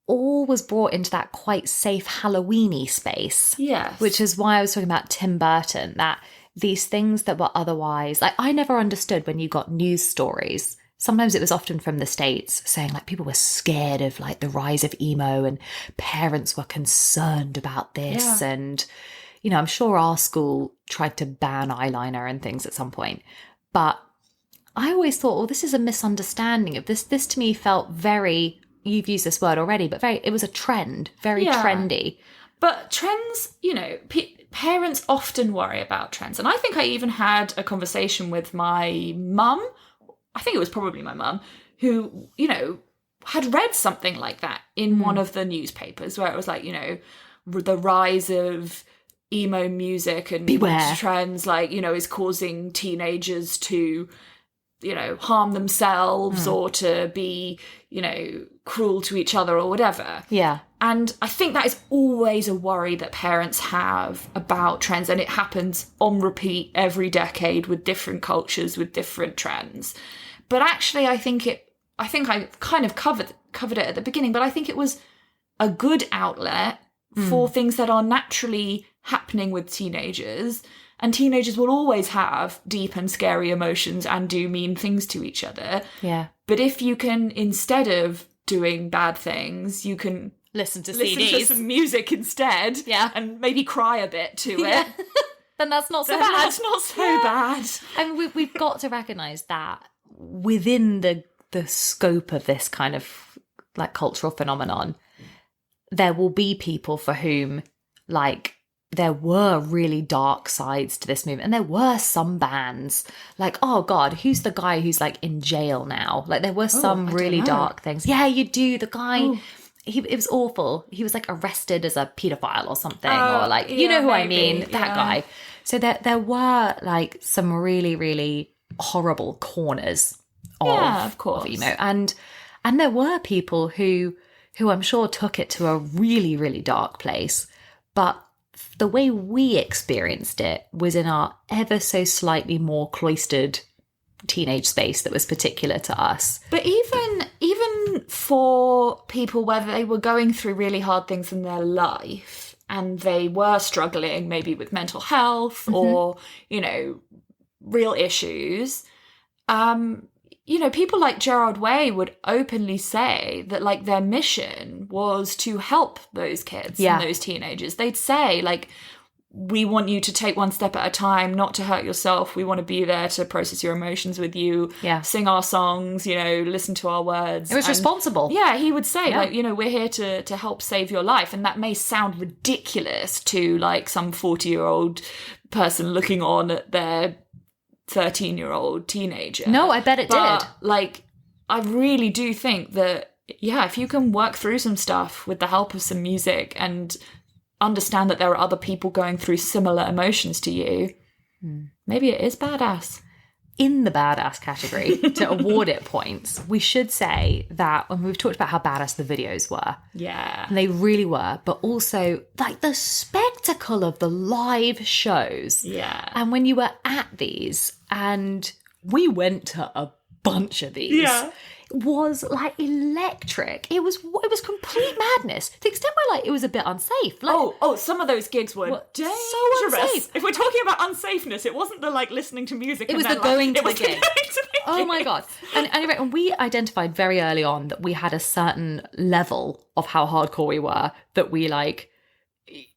all was brought into that quite safe Halloween-y space. Yes. Which is why I was talking about Tim Burton, that these things that were otherwise... Like, I never understood when you got news stories. Sometimes it was often from the States saying, like, people were scared of, like, the rise of emo and parents were concerned about this. Yeah. And, you know, I'm sure our school tried to ban eyeliner and things at some point. But I always thought, well, this is a misunderstanding of this. This to me felt very... You've used this word already, but it was a trend, very trendy. But trends, you know, parents often worry about trends. And I think I even had a conversation with my mum, I think it was probably my mum, who, you know, had read something like that in one of the newspapers where it was like, you know, the rise of emo music and Beware. trends, like, you know, is causing teenagers to, you know, harm themselves or to be, you know, cruel to each other or whatever. Yeah. And I think that is always a worry that parents have about trends, and it happens on repeat every decade with different cultures, with different trends. But actually, I think I kind of covered it at the beginning, but I think it was a good outlet for things that are naturally happening with teenagers. And teenagers will always have deep and scary emotions and do mean things to each other. Yeah. But if you can, instead of doing bad things, you can Listen to listen CDs. to some music instead. Yeah. And maybe cry a bit to it. Then that's not so Then bad. that's not so bad. I mean, we've got to recognise that within the scope of this kind of like cultural phenomenon, there will be people for whom like there were really dark sides to this movement. And there were some bands like, oh God, who's the guy who's like in jail now? Like there were some I really don't know. dark things. Yeah, you do. The guy, it was awful. He was like arrested as a paedophile or something, or like, you know who I mean, that guy. So there were like some really, really horrible corners of course. emo. And there were people who I'm sure took it to a really, really dark place. But the way we experienced it was in our ever so slightly more cloistered teenage space that was particular to us. But even for people where they were going through really hard things in their life and they were struggling maybe with mental health or, you know, real issues, you know, people like Gerard Way would openly say that, like, their mission was to help those kids and those teenagers. They'd say, like, we want you to take one step at a time, not to hurt yourself. We want to be there to process your emotions with you, sing our songs, you know, listen to our words. It was responsible. Yeah, he would say, like, you know, we're here to help save your life. And that may sound ridiculous to, like, some 40-year-old person looking on at their 13-year-old teenager. No, I bet it did. Like, I really do think that, if you can work through some stuff with the help of some music and understand that there are other people going through similar emotions to you, maybe it is badass. In the badass category, to award it points, we should say that when we've talked about how badass the videos were. Yeah. And they really were, but also like the spectacle of the live shows. Yeah. And when you were at these, and we went to a bunch of these. Yeah. Was like electric. It was complete madness. To the extent where like it was a bit unsafe. Like, some of those gigs were dangerous. So unsafe. If we're talking about unsafeness, it wasn't the like listening to music. It was the going to the gig. Oh my god! And we identified very early on that we had a certain level of how hardcore we were. That we like,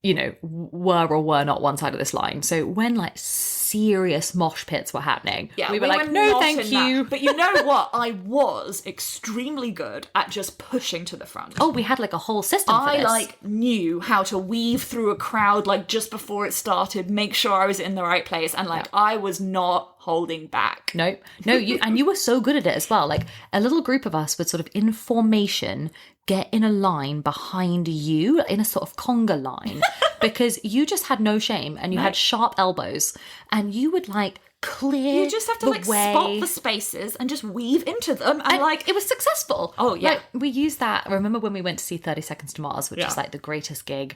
you know, were or were not one side of this line. So when like serious mosh pits were happening, we were like, no thank you. But you know what? I was extremely good at just pushing to the front. Oh, we had like a whole system for this. I like knew how to weave through a crowd like just before it started, make sure I was in the right place, and like I was not holding back. No, you were so good at it as well. Like a little group of us would sort of in formation get in a line behind you, in a sort of conga line, because you just had no shame and you had sharp elbows and you would like clear. You just have to like spot the spaces and just weave into them, and like it was successful. Oh yeah, like, we used that. I remember when we went to see 30 Seconds to Mars, which is like the greatest gig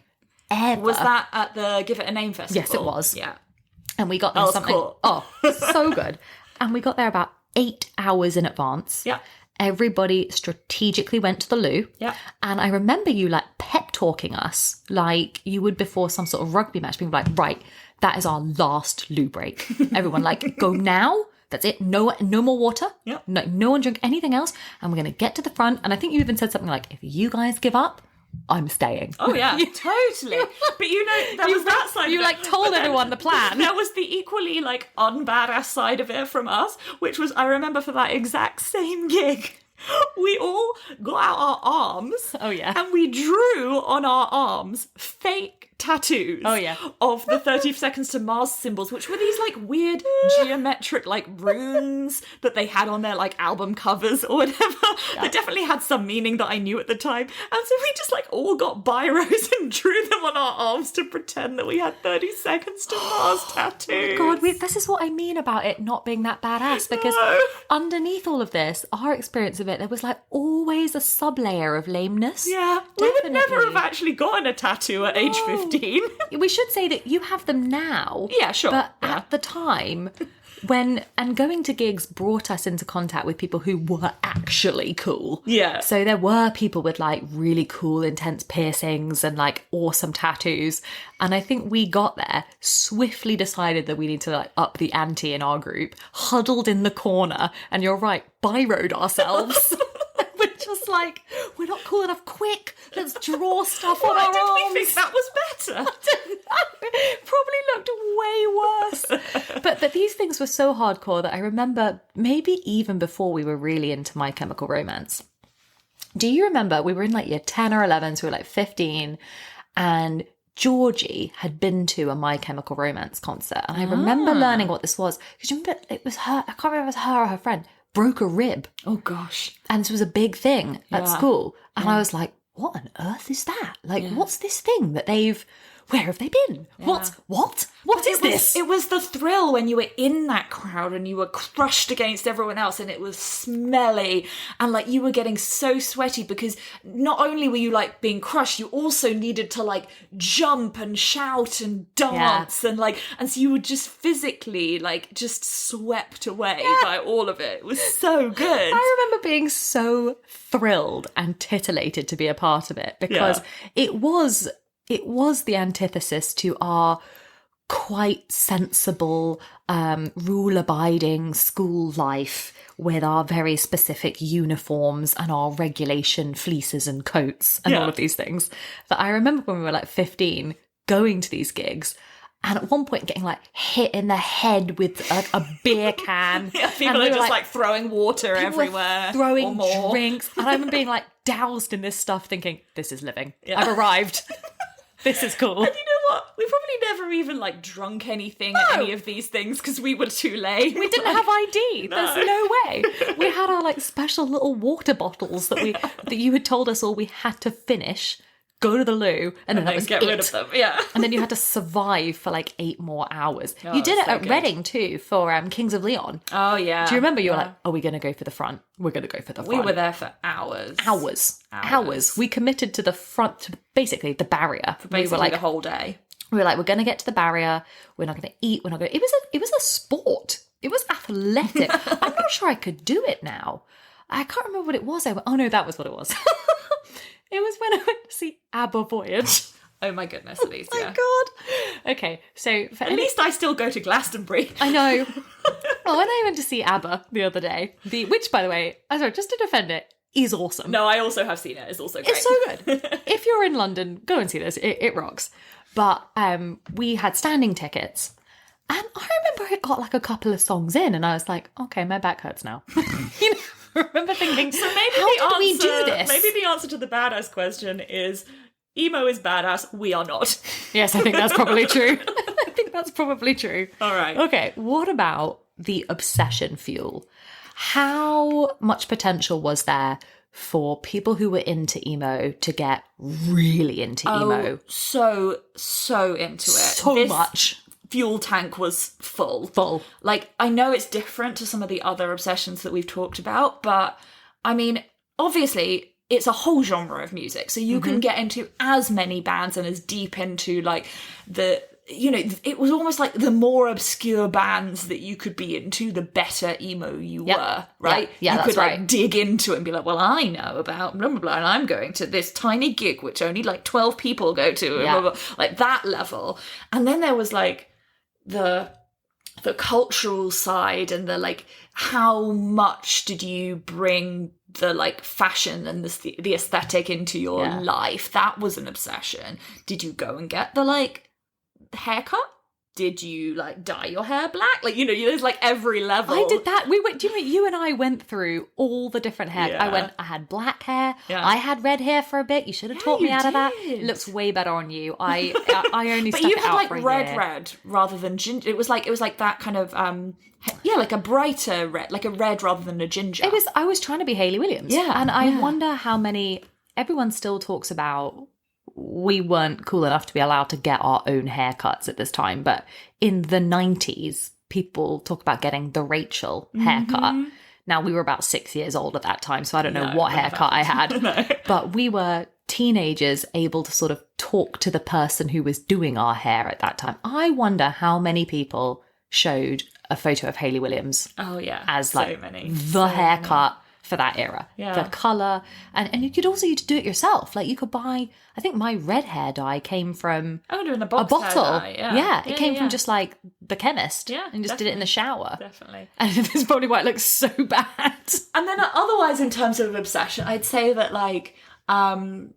ever. Was that at the Give It a Name festival? Yes, it was. Yeah, and we got there something. Cool. Oh, so good. And we got there about 8 hours in advance. Yeah. Everybody strategically went to the loo. Yeah. And I remember you like pep talking us like you would before some sort of rugby match, being like, right, that is our last loo break. Everyone like, go now. That's it. No more water. Yeah. No one drink anything else. And we're going to get to the front. And I think you even said something like, if you guys give up, I'm staying. Oh yeah, totally. But you know, there was that side. You of it. like told everyone the plan. There was the equally like unbadass side of it from us, which was I remember for that exact same gig, we all got out our arms. Oh yeah, and we drew on our arms fake tattoos. Oh yeah, of the 30 Seconds to Mars symbols, which were these like weird geometric like runes that they had on their like album covers or whatever. That definitely had some meaning that I knew at the time. And so we just like all got biros and drew them on our arms to pretend that we had 30 Seconds to Mars tattoos. God, this is what I mean about it not being that badass, because underneath all of this, our experience of it, there was like always a sub-layer of lameness. Yeah, we would never have actually gotten a tattoo at age 15. We should say that you have them now. Yeah, sure. But at the time, and going to gigs brought us into contact with people who were actually cool. Yeah. So there were people with like really cool, intense piercings and like awesome tattoos. And I think we got there, swiftly decided that we need to like up the ante in our group, huddled in the corner, and you're right, biroed ourselves. We're just like, we're not cool enough. Quick, let's draw stuff on our arms. Why did we think that was better? I don't know. Probably looked way worse. But these things were so hardcore that I remember maybe even before we were really into My Chemical Romance. Do you remember we were in like year 10 or 11, so we were like 15, and Georgie had been to a My Chemical Romance concert. And I remember learning what this was. Because you remember it was her, I can't remember if it was her or her friend, broke a rib. Oh gosh. And this was a big thing at school. And I was like, what on earth is that? Like, what's this thing that where have they been? Yeah. What is this? It was the thrill when you were in that crowd and you were crushed against everyone else and it was smelly and like you were getting so sweaty because not only were you like being crushed, you also needed to like jump and shout and dance and so you were just physically like just swept away by all of it. It was so good. I remember being so thrilled and titillated to be a part of it because it was the antithesis to our quite sensible, rule-abiding school life with our very specific uniforms and our regulation fleeces and coats and all of these things, that I remember when we were like 15 going to these gigs and at one point getting like hit in the head with a beer can. People are just like throwing water everywhere. Throwing drinks. And I remember being like doused in this stuff thinking, this is living. I've arrived. This is cool. And you know what? We probably never even like drunk anything at any of these things because we were too late. We didn't have ID. There's no way. We had our like special little water bottles that you had told us all we had to finish, go to the loo, and then that was get rid of them. Yeah. And then you had to survive for like 8 more hours. Oh, you did it so at good. Reading too for Kings of Leon. Oh yeah. Do you remember? You were like, "Are we going to go for the front? We're going to go for the front." We were there for hours. Hours. We committed to the front, to basically the barrier. Basically we were like the whole day. We were like, we're going to get to the barrier. We're not going to eat. We're not going to... It was a sport. It was athletic. I'm not sure I could do it now. I can't remember what it was. Oh no, that was what it was. It was when I went to see ABBA Voyage. Oh my goodness, Alicia. Oh my God. Okay, so... At least I still go to Glastonbury. I know. Well, when I went to see ABBA the other day, which, by the way, I'm sorry, just to defend it, is awesome. No, I also have seen it. It's also great. It's so good. If you're in London, go and see this. It rocks. But we had standing tickets. And I remember it got like a couple of songs in and I was like, okay, my back hurts now. You know, I remember thinking, so maybe how did we do this? Maybe the answer to the badass question is emo is badass, we are not. Yes, I think that's probably true. I think that's probably true. All right. Okay, what about the obsession fuel? How much potential was there for people who were into emo to get really into emo? So into it. This much. Fuel tank was full. Like, I know it's different to some of the other obsessions that we've talked about, but I mean, obviously it's a whole genre of music. So you can get into as many bands and as deep into like it was almost like the more obscure bands that you could be into, the better emo you were, right? Yeah, you that's could like right. dig into it and be like, well, I know about blah, blah, blah, and I'm going to this tiny gig which only like 12 people go to, blah, blah, blah, like that level. And then there was like the cultural side and the like, how much did you bring the like fashion and the aesthetic into your life? That was an obsession. Did you go and get the like haircut? Did you like dye your hair black? Like, you know, there's like every level. I did that. We went. Do you know, you and I went through all the different hair. Yeah. I had black hair. Yeah. I had red hair for a bit. You should have taught me out of that. It looks way better on you. I only. But stuck you it had out like for a red year. rather than ginger. It was like that kind of like a brighter red, like a red rather than a ginger. I was trying to be Hayley Williams. Yeah, and I wonder how many. Everyone still talks about. We weren't cool enough to be allowed to get our own haircuts at this time, but in the 90s, people talk about getting the Rachel haircut. Now, we were about 6 years old at that time, so I don't know what haircut I had. No. But we were teenagers able to sort of talk to the person who was doing our hair at that time. I wonder how many people showed a photo of Hayley Williams as like the haircut for that era. The colour. And you could also do it yourself. Like you could buy, I think my red hair dye came from doing a bottle. Dye, it came from just like the chemist. Yeah, and just did it in the shower. Definitely. And this is probably why it looks so bad. And then otherwise in terms of obsession, I'd say that like the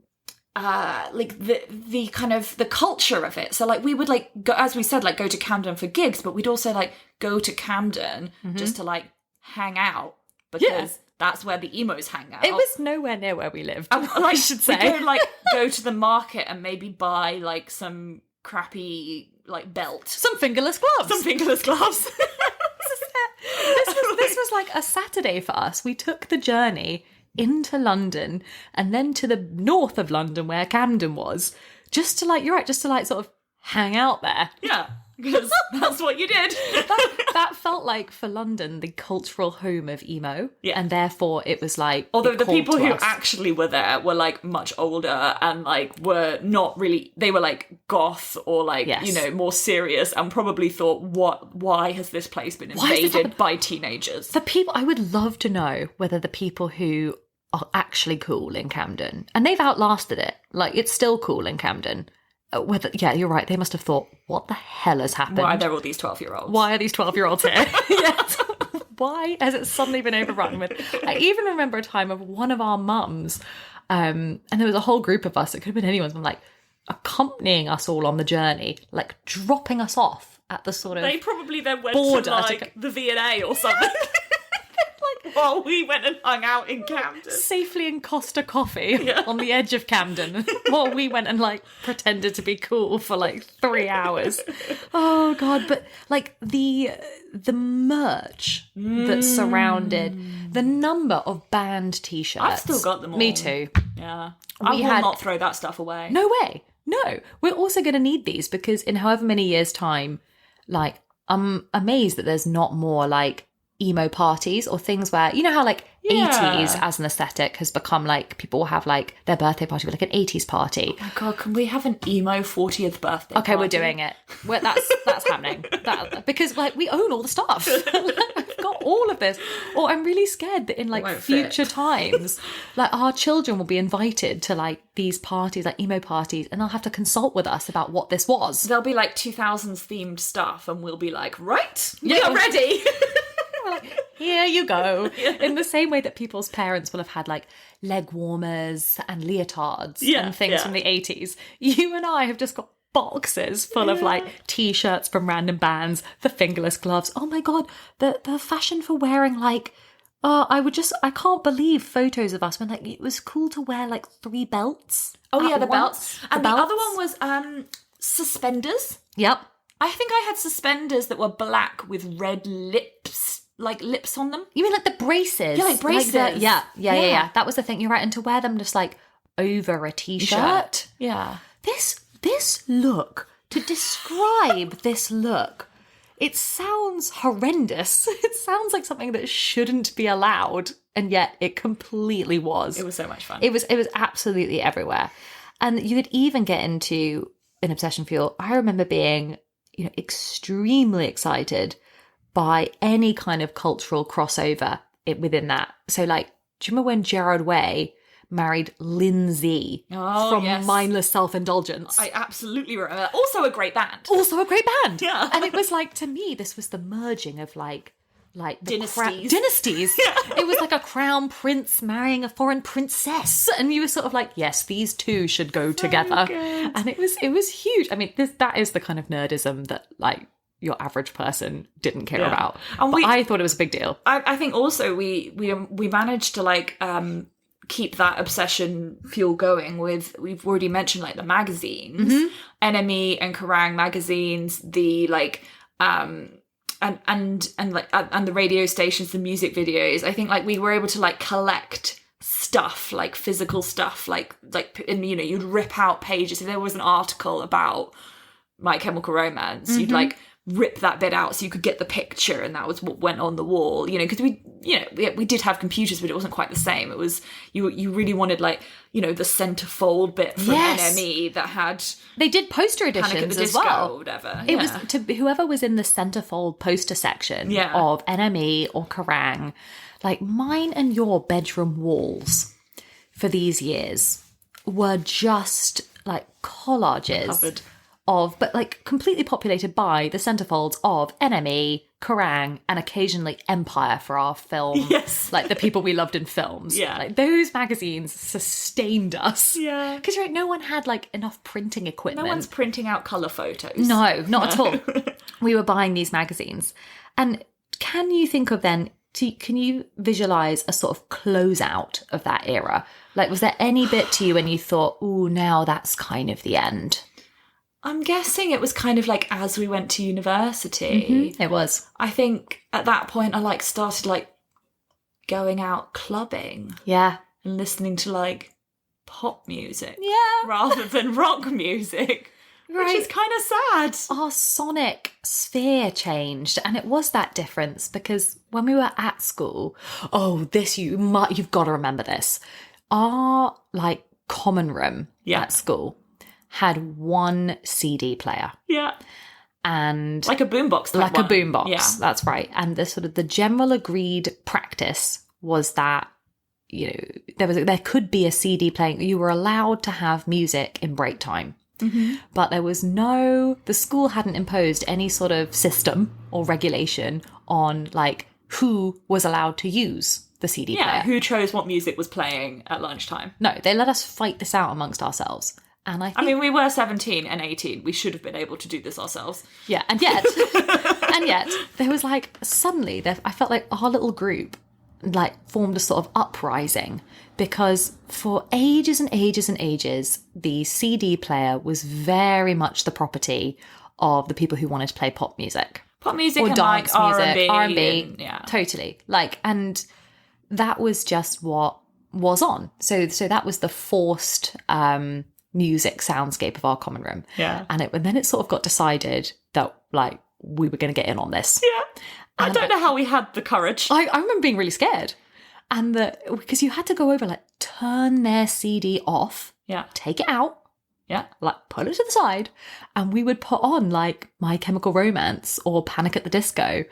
kind of the culture of it. So like we would like go, as we said, like go to Camden for gigs, but we'd also like go to Camden just to like hang out because that's where the emos hang out. It was nowhere near where we lived. Like, I should say. We could like go to the market and maybe buy like some crappy like belt. Some fingerless gloves. This was like a Saturday for us. We took the journey into London and then to the north of London where Camden was, just to like, you're right, just to like sort of hang out there. Yeah, because that's what you did. That felt like for London the cultural home of emo, and therefore it was like. Although the people who actually were there were like much older and like were not really. They were like goth or like you know more serious and probably thought, why has this place been invaded by teenagers? The people I would love to know whether the people who are actually cool in Camden, and they've outlasted it. Like it's still cool in Camden. Yeah, you're right. They must have thought, what the hell has happened? Why are there all these 12-year-olds? Why are these 12-year-olds here? Yes. Why has it suddenly been overrun with? I even remember a time of one of our mums, and there was a whole group of us. It could have been anyone's mum, like accompanying us all on the journey, like dropping us off at the sort of. They probably then went border to like the V&A or something. While we went and hung out in Camden. Safely in Costa Coffee on the edge of Camden while we went and like pretended to be cool for like 3 hours. Oh God. But like the merch that surrounded the number of band t-shirts. I've still got them all. Me too. Yeah. I will not throw that stuff away. No way. No. We're also going to need these because in however many years' time, like I'm amazed that there's not more like emo parties or things where, you know how like 80s as an aesthetic has become like people will have like their birthday party with like an 80s party. Oh my God, can we have an emo 40th birthday Okay, party? we're doing it. That's happening. Because like we own all the stuff. I've got all of this. Or I'm really scared that in like future times, like our children will be invited to like these parties, like emo parties, and they'll have to consult with us about what this was. There'll be like 2000s themed stuff and we'll be like, right, we are ready. Here you go. In the same way that people's parents will have had like leg warmers and leotards and things from the 80s, you and I have just got boxes full of like t-shirts from random bands, the fingerless gloves. Oh my God, the fashion for wearing like I can't believe photos of us when like it was cool to wear like 3 belts. Oh yeah, the belts. And the other one was suspenders. Yep. I think I had suspenders that were black with red lips on them. You mean like the braces? Yeah, like braces. Yeah. That was the thing. You're right. And to wear them just like over a t-shirt. Yeah. This look, to describe this look, it sounds horrendous. It sounds like something that shouldn't be allowed. And yet it completely was. It was so much fun. It was absolutely everywhere. And you could even get into an obsession fuel. I remember being, extremely excited by any kind of cultural crossover within that. So like, do you remember when Gerard Way married Lindsay from Mindless Self-Indulgence? I absolutely remember. Also a great band. Yeah. And it was like, to me, this was the merging of like the dynasties. Dynasties. It was like a crown prince marrying a foreign princess. And you were sort of like, yes, these two should go together. Good. And it was huge. I mean, that is the kind of nerdism that like your average person didn't care about. And I thought it was a big deal. I think also we managed to like keep that obsession fuel going with, we've already mentioned like the magazines, Enemy and Kerrang magazines, the like and the radio stations, the music videos. I think like we were able to like collect stuff, like physical stuff, like and you'd rip out pages. If there was an article about My Chemical Romance, you'd like rip that bit out so you could get the picture, and that was what went on the wall, because we did have computers, but it wasn't quite the same. It was you really wanted like the centerfold bit from NME that had, they did poster editions as well, or whatever. It was to whoever was in the centerfold poster section of NME or Kerrang. Like mine and your bedroom walls for these years were just like collages but like completely populated by the centerfolds of NME, Kerrang, and occasionally Empire for our film. Yes. Like the people we loved in films. Yeah. Like those magazines sustained us. Yeah. Because no one had like enough printing equipment. No one's printing out colour photos. No, not at all. We were buying these magazines. And can you think of then, can you visualise a sort of closeout of that era? Like, was there any bit to you when you thought, ooh, now that's kind of the end? I'm guessing it was kind of like as we went to university. It was. I think at that point I like started like going out clubbing. Yeah. And listening to like pop music. Yeah. Rather than rock music. Right. Which is kind of sad. Our sonic sphere changed, and it was that difference because when we were at school, you've got to remember this. Our like common room at school had one CD player. Yeah. And like a boombox. A boombox. Yeah. That's right. And the general agreed practice was that, there could be a CD playing. You were allowed to have music in break time. But there was the school hadn't imposed any sort of system or regulation on like who was allowed to use the CD player. Who chose what music was playing at lunchtime. No, they let us fight this out amongst ourselves. And I mean, we were 17 and 18. We should have been able to do this ourselves. Yeah, and yet, there was like, suddenly, I felt like our little group like formed a sort of uprising because for ages and ages and ages, the CD player was very much the property of the people who wanted to play pop music. Pop music or and dance like music, R&B. yeah. Totally. Like, and that was just what was on. So that was the forced music soundscape of our common room. Yeah. And then it sort of got decided that like we were going to get in on this. Yeah. I don't know how we had the courage. I remember being really scared. And because you had to go over, like, turn their CD off. Yeah. Take it out. Yeah. Like, put it to the side. And we would put on, like, My Chemical Romance or Panic at the Disco.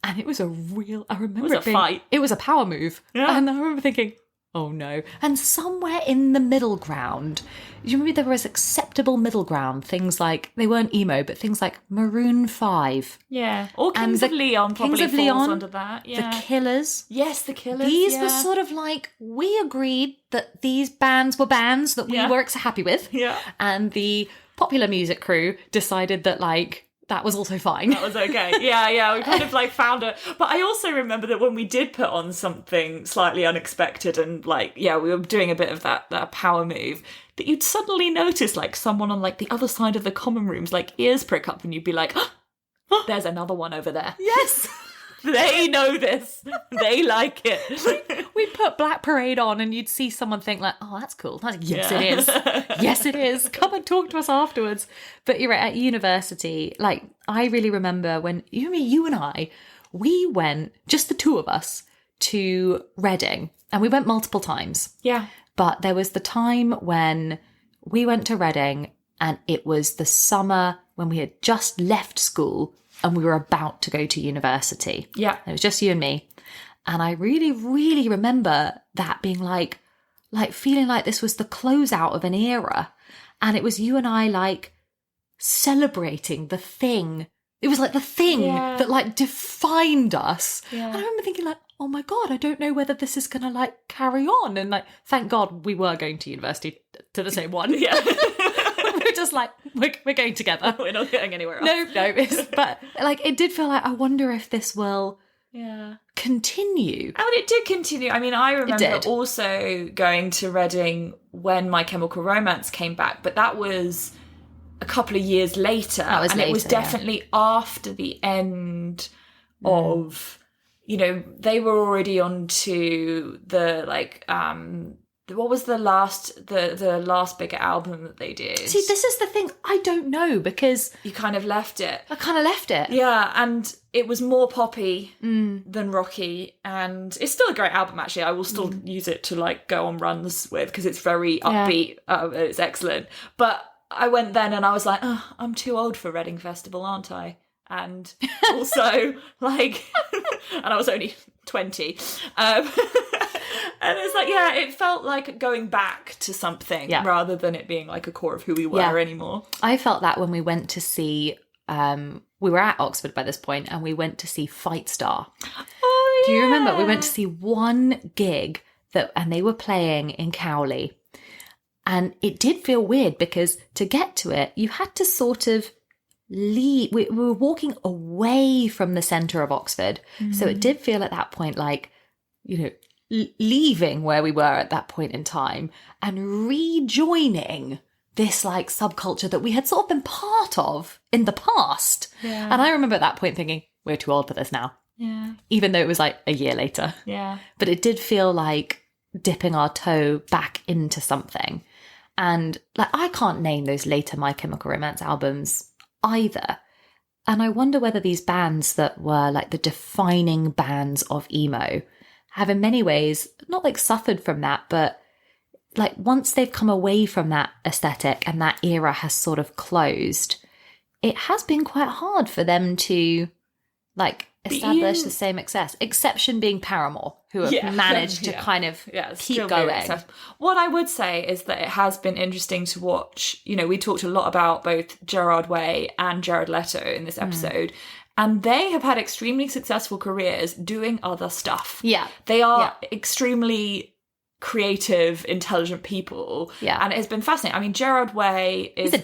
And it was I remember it was a fight. It was a power move. Yeah. And I remember thinking, oh no. And somewhere in the middle ground, you remember there was acceptable middle ground, things like, they weren't emo, but things like Maroon 5. Yeah. Or Kings of Leon probably Kings of falls Leon, under that. Yeah. The Killers. Yes, the Killers. These were sort of like, we agreed that these bands were bands that we were happy with. Yeah. And the popular music crew decided that like, that was also fine. That was okay. Yeah, we kind of like found it. But I also remember that when we did put on something slightly unexpected and like, we were doing a bit of that power move, that you'd suddenly notice like someone on like the other side of the common rooms, like ears prick up and you'd be like, oh, there's another one over there. Yes. They know this. They like it. We'd put Black Parade on and you'd see someone think like, oh, that's cool. Yes, it is. Yes, it is. Come and talk to us afterwards. But you're right, at university, like, I really remember when you and I, we went, just the two of us, to Reading. And we went multiple times. Yeah. But there was the time when we went to Reading and it was the summer when we had just left school and we were about to go to university. Yeah. It was just you and me. And I really, really remember that being like feeling like this was the closeout of an era. And it was you and I like celebrating the thing. It was like the thing that like defined us. Yeah. And I remember thinking like, oh my God, I don't know whether this is going to like carry on. And like, thank God we were going to university to the same one. Yeah. We're just like, we're going together. We're not going anywhere else. No. But like, it did feel like, I wonder if this will continue. And it did continue. I mean, I remember also going to Reading when My Chemical Romance came back, but that was a couple of years later. It was definitely after the end of, they were already on to the like, what was the last bigger album that they did? See, this is the thing. I don't know because you kind of left it. I kind of left it. Yeah, and it was more poppy than rocky, and it's still a great album. Actually, I will still use it to like go on runs with because it's very upbeat. It's excellent. But I went then, and I was like, oh, I'm too old for Reading Festival, aren't I? And also like, and I was only 20. And it's like, it felt like going back to something rather than it being like a core of who we were anymore. I felt that when we went to see, we were at Oxford by this point, and we went to see Fight Star. Oh, yeah. Do you remember? We went to see one gig and they were playing in Cowley. And it did feel weird because to get to it, you had to sort of leave. We were walking away from the centre of Oxford. So it did feel at that point like, leaving where we were at that point in time and rejoining this like subculture that we had sort of been part of in the past. Yeah. And I remember at that point thinking, we're too old for this now. Yeah. Even though it was like a year later. Yeah. But it did feel like dipping our toe back into something. And like, I can't name those later My Chemical Romance albums either. And I wonder whether these bands that were like the defining bands of emo have in many ways not like suffered from that, but like once they've come away from that aesthetic and that era has sort of closed, it has been quite hard for them to like establish the same success. Exception being Paramore, who have managed to kind of keep going. What I would say is that it has been interesting to watch. You know, we talked a lot about both Gerard Way and Jared Leto in this episode. And they have had extremely successful careers doing other stuff. Yeah. They are extremely creative, intelligent people. Yeah. And it has been fascinating. I mean, Gerard Way is... He's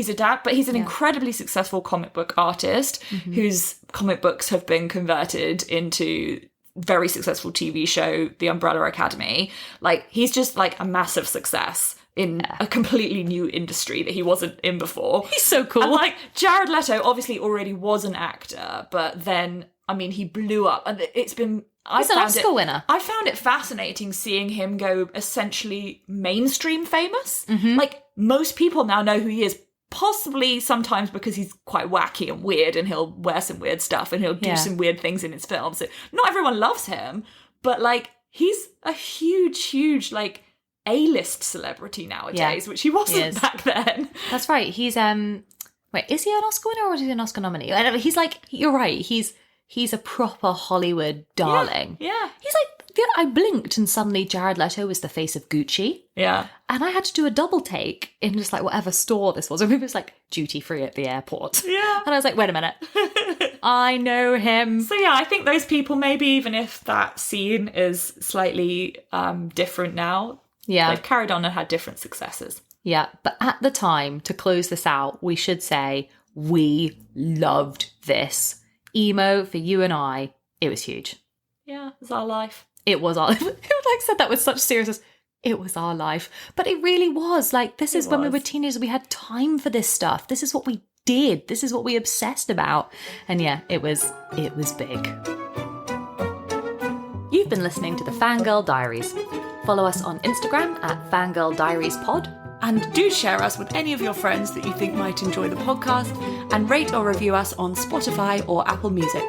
a dad. But he's an incredibly successful comic book artist whose comic books have been converted into very successful TV show, The Umbrella Academy. Like, he's just like a massive success in a completely new industry that he wasn't in before. He's so cool. And like, Jared Leto obviously already was an actor, but then, I mean, he blew up. And it's been... He's an Oscar winner. I found it fascinating seeing him go essentially mainstream famous. Like, most people now know who he is, possibly sometimes because he's quite wacky and weird and he'll wear some weird stuff and he'll do some weird things in his films. So not everyone loves him, but like, he's a huge, like, A-list celebrity nowadays, which he wasn't back then. That's right. He's, wait, is he an Oscar winner or is he an Oscar nominee? I don't know. He's like, you're right. He's a proper Hollywood darling. Yeah. He's like, I blinked and suddenly Jared Leto was the face of Gucci. Yeah. And I had to do a double take in just like whatever store this was. I mean, it was like duty free at the airport. Yeah. And I was like, wait a minute. I know him. So yeah, I think those people, maybe even if that scene is slightly different now, they've carried on and had different successes. Yeah. But at the time, to close this out, we should say we loved this. Emo, for you and I, it was huge. Yeah, it was our life. It was our life. I said that with such seriousness. It was our life. But it really was. Like, this is when we were teenagers, we had time for this stuff. This is what we did. This is what we obsessed about. And yeah, it was big. You've been listening to the Fangirl Diaries. Follow us on Instagram at Fangirl Diaries Pod. And do share us with any of your friends that you think might enjoy the podcast, and rate or review us on Spotify or Apple Music.